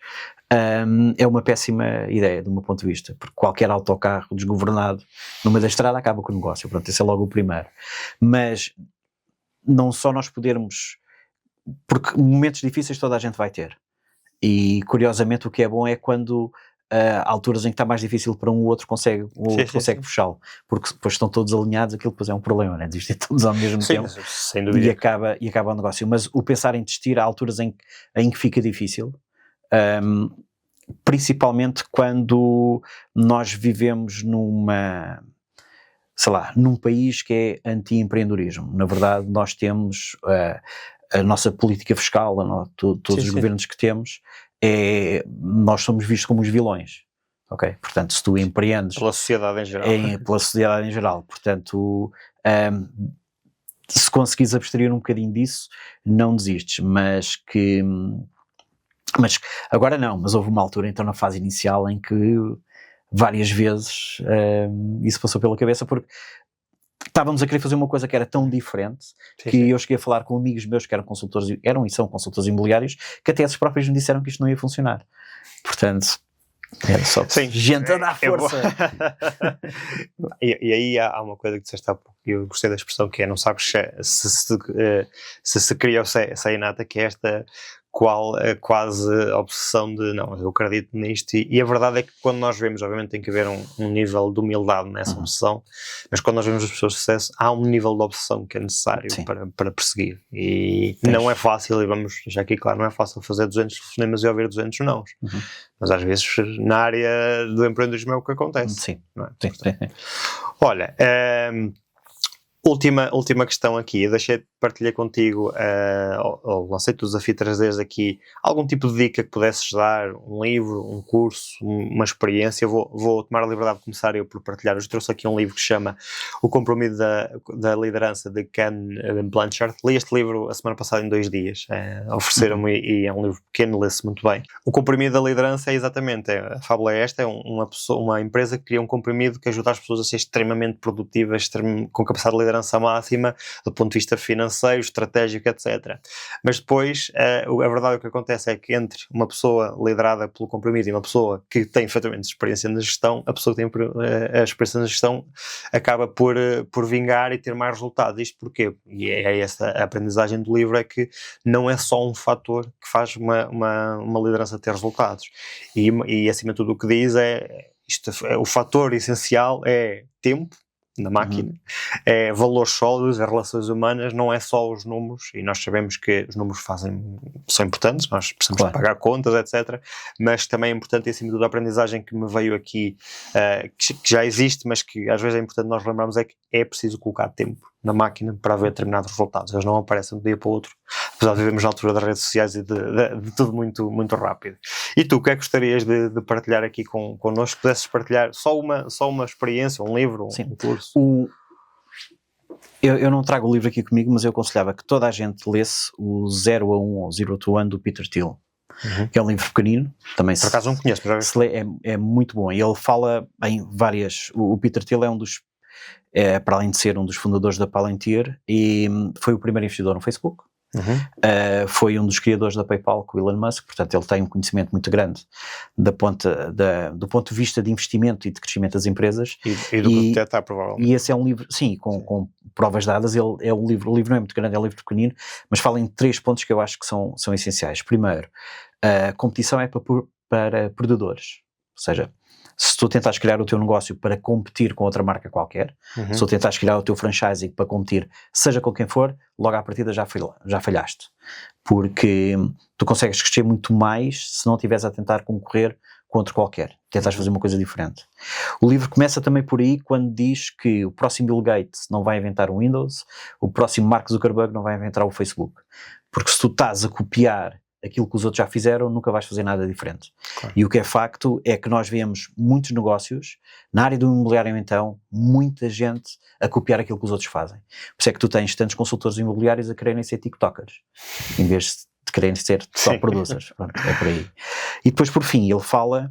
É uma péssima ideia, do meu ponto de vista, porque qualquer autocarro desgovernado no meio da estrada acaba com o negócio. Pronto, esse é logo o primeiro. Mas não só nós podermos, porque momentos difíceis toda a gente vai ter, e curiosamente o que é bom é quando há alturas em que está mais difícil para um, o outro consegue puxá-lo, porque depois estão todos alinhados, aquilo depois é um problema, né? Desistem todos ao mesmo tempo, sem dúvida. E acaba o negócio. Mas o pensar em desistir, há alturas em que fica difícil, principalmente quando nós vivemos num país que é anti-empreendedorismo. Na verdade, nós temos a nossa política fiscal, todos os governos que temos, nós somos vistos como os vilões, ok? Portanto, se tu empreendes... Pela sociedade em geral. Pela sociedade em geral. Portanto, se conseguires abstrair um bocadinho disso, não desistes, mas agora não, mas houve uma altura então na fase inicial em que várias vezes isso passou pela cabeça, porque estávamos a querer fazer uma coisa que era tão diferente que eu cheguei a falar com amigos meus que eram e são consultores imobiliários, que até esses próprios me disseram que isto não ia funcionar. Portanto, era só gente a dar força. E aí há uma coisa que disseste há pouco, e eu gostei da expressão, que é: não sabes se cria ou se é inata, que é esta quase obsessão de não, eu acredito nisto, e a verdade é que quando nós vemos, obviamente tem que haver um nível de humildade nessa obsessão, mas quando nós vemos as pessoas de sucesso, há um nível de obsessão que é necessário para perseguir, e não é fácil, e vamos já aqui claro, não é fácil fazer 200 telefonemas e ouvir 200 nãos, mas às vezes na área do empreendedorismo é o que acontece. Sim. Não é? Olha, Última questão aqui, eu partilhei contigo, ou lancei-te o desafio de trazeres aqui algum tipo de dica que pudesses dar, um livro, um curso, uma experiência. Vou tomar a liberdade de começar eu por partilhar. Eu trouxe aqui um livro que se chama O Compromisso da Liderança, de Ken Blanchard. Li este livro a semana passada em 2 dias, ofereceram-me, e é um livro pequeno, lê-se muito bem. O comprimido da liderança é exatamente, a fábula é esta, uma empresa que cria um comprimido que ajuda as pessoas a ser extremamente produtivas, com capacidade de liderar liderança máxima do ponto de vista financeiro, estratégico, etc. Mas depois, a verdade, o que acontece é que entre uma pessoa liderada pelo comprimido e uma pessoa que tem efetivamente experiência na gestão, a pessoa que tem a experiência na gestão acaba por vingar e ter mais resultados. Isto porquê? E é essa a aprendizagem do livro, é que não é só um fator que faz uma liderança ter resultados. E acima de tudo o que diz o fator essencial é tempo na máquina, é valores sólidos, é relações humanas, não é só os números, e nós sabemos que os números são importantes, nós precisamos de pagar contas, etc., mas também é importante, e acima de tudo a aprendizagem que me veio aqui, que já existe, mas que às vezes é importante nós lembrarmos, é que é preciso colocar tempo na máquina para haver determinados resultados. Eles não aparecem de um dia para o outro, apesar de vivemos na altura das redes sociais e de tudo muito, muito rápido. E tu, o que é que gostarias de partilhar aqui connosco? Pudesses partilhar só uma experiência, um livro, um curso? Eu não trago o livro aqui comigo, mas eu aconselhava que toda a gente lesse o 0 a 1 ou 0 to 1 do Peter Thiel, que é um livro pequenino. Também por acaso não conheço, mas se lê, é muito bom. E ele fala em várias... O Peter Thiel é um dos... para além de ser um dos fundadores da Palantir, e foi o primeiro investidor no Facebook. Foi um dos criadores da PayPal com o Elon Musk, portanto ele tem um conhecimento muito grande do ponto de vista de investimento e de crescimento das empresas, e do que está provavelmente. E esse é um livro, sim, com provas dadas. O livro não é muito grande, é um livro pequenino, mas fala em 3 pontos que eu acho que são essenciais. Primeiro, a competição é para perdedores, ou seja, se tu tentares criar o teu negócio para competir com outra marca qualquer, se tu tentares criar o teu franchising para competir, seja com quem for, logo à partida já falhaste. Porque tu consegues crescer muito mais se não estiveres a tentar concorrer com outro qualquer. Tentas fazer uma coisa diferente. O livro começa também por aí, quando diz que o próximo Bill Gates não vai inventar o Windows, o próximo Mark Zuckerberg não vai inventar o Facebook. Porque se tu estás a copiar aquilo que os outros já fizeram, nunca vais fazer nada diferente. Claro. E o que é facto é que nós vemos muitos negócios, na área do imobiliário então, muita gente a copiar aquilo que os outros fazem. Por isso é que tu tens tantos consultores imobiliários a quererem ser tiktokers, em vez de quererem ser só producers. Pronto, é por aí. E depois, por fim, ele fala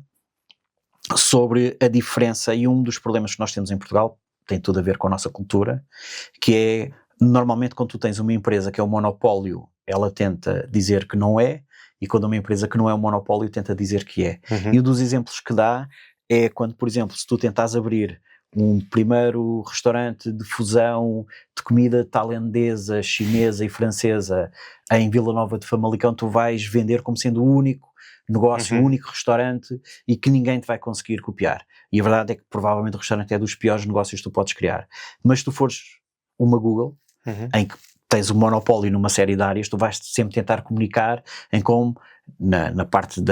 sobre a diferença, e um dos problemas que nós temos em Portugal tem tudo a ver com a nossa cultura, que é, normalmente quando tu tens uma empresa que é um monopólio, ela tenta dizer que não é, e quando uma empresa que não é um monopólio tenta dizer que é. E um dos exemplos que dá é quando, por exemplo, se tu tentas abrir um primeiro restaurante de fusão de comida tailandesa, chinesa e francesa em Vila Nova de Famalicão, tu vais vender como sendo o único negócio, o único restaurante, e que ninguém te vai conseguir copiar. E a verdade é que provavelmente o restaurante é dos piores negócios que tu podes criar. Mas se tu fores uma Google, em que tens um monopólio numa série de áreas, tu vais sempre tentar comunicar em como na parte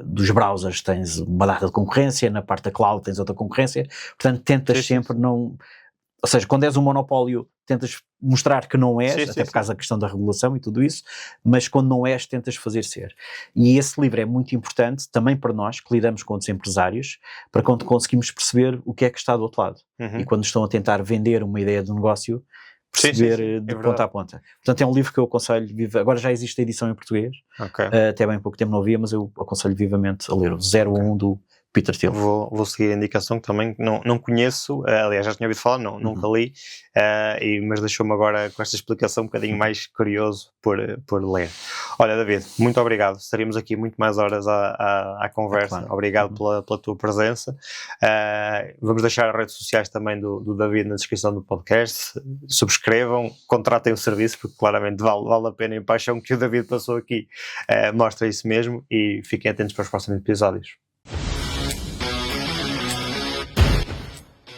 dos browsers tens uma data de concorrência, na parte da cloud tens outra concorrência, portanto tentas sempre não... Ou seja, quando és um monopólio tentas mostrar que não és, até por causa da questão da regulação e tudo isso, mas quando não és tentas fazer ser. E esse livro é muito importante também para nós que lidamos com outros empresários, para quando conseguimos perceber o que é que está do outro lado. E quando estão a tentar vender uma ideia de negócio, perceber de ponta a ponta. Portanto, é um livro que eu aconselho, agora já existe a edição em português, até bem pouco tempo não havia, mas eu aconselho vivamente a ler o 0 a 1 do Peter Thiel. Vou seguir a indicação, que também não conheço, aliás já tinha ouvido falar, nunca li, mas deixou-me agora com esta explicação um bocadinho mais curioso por ler. Olha, David, muito obrigado, estaríamos aqui muito mais horas à conversa, obrigado pela tua presença. Vamos deixar as redes sociais também do David na descrição do podcast, subscrevam, contratem o serviço, porque claramente vale a pena, e a paixão que o David passou aqui mostra isso mesmo, e fiquem atentos para os próximos episódios.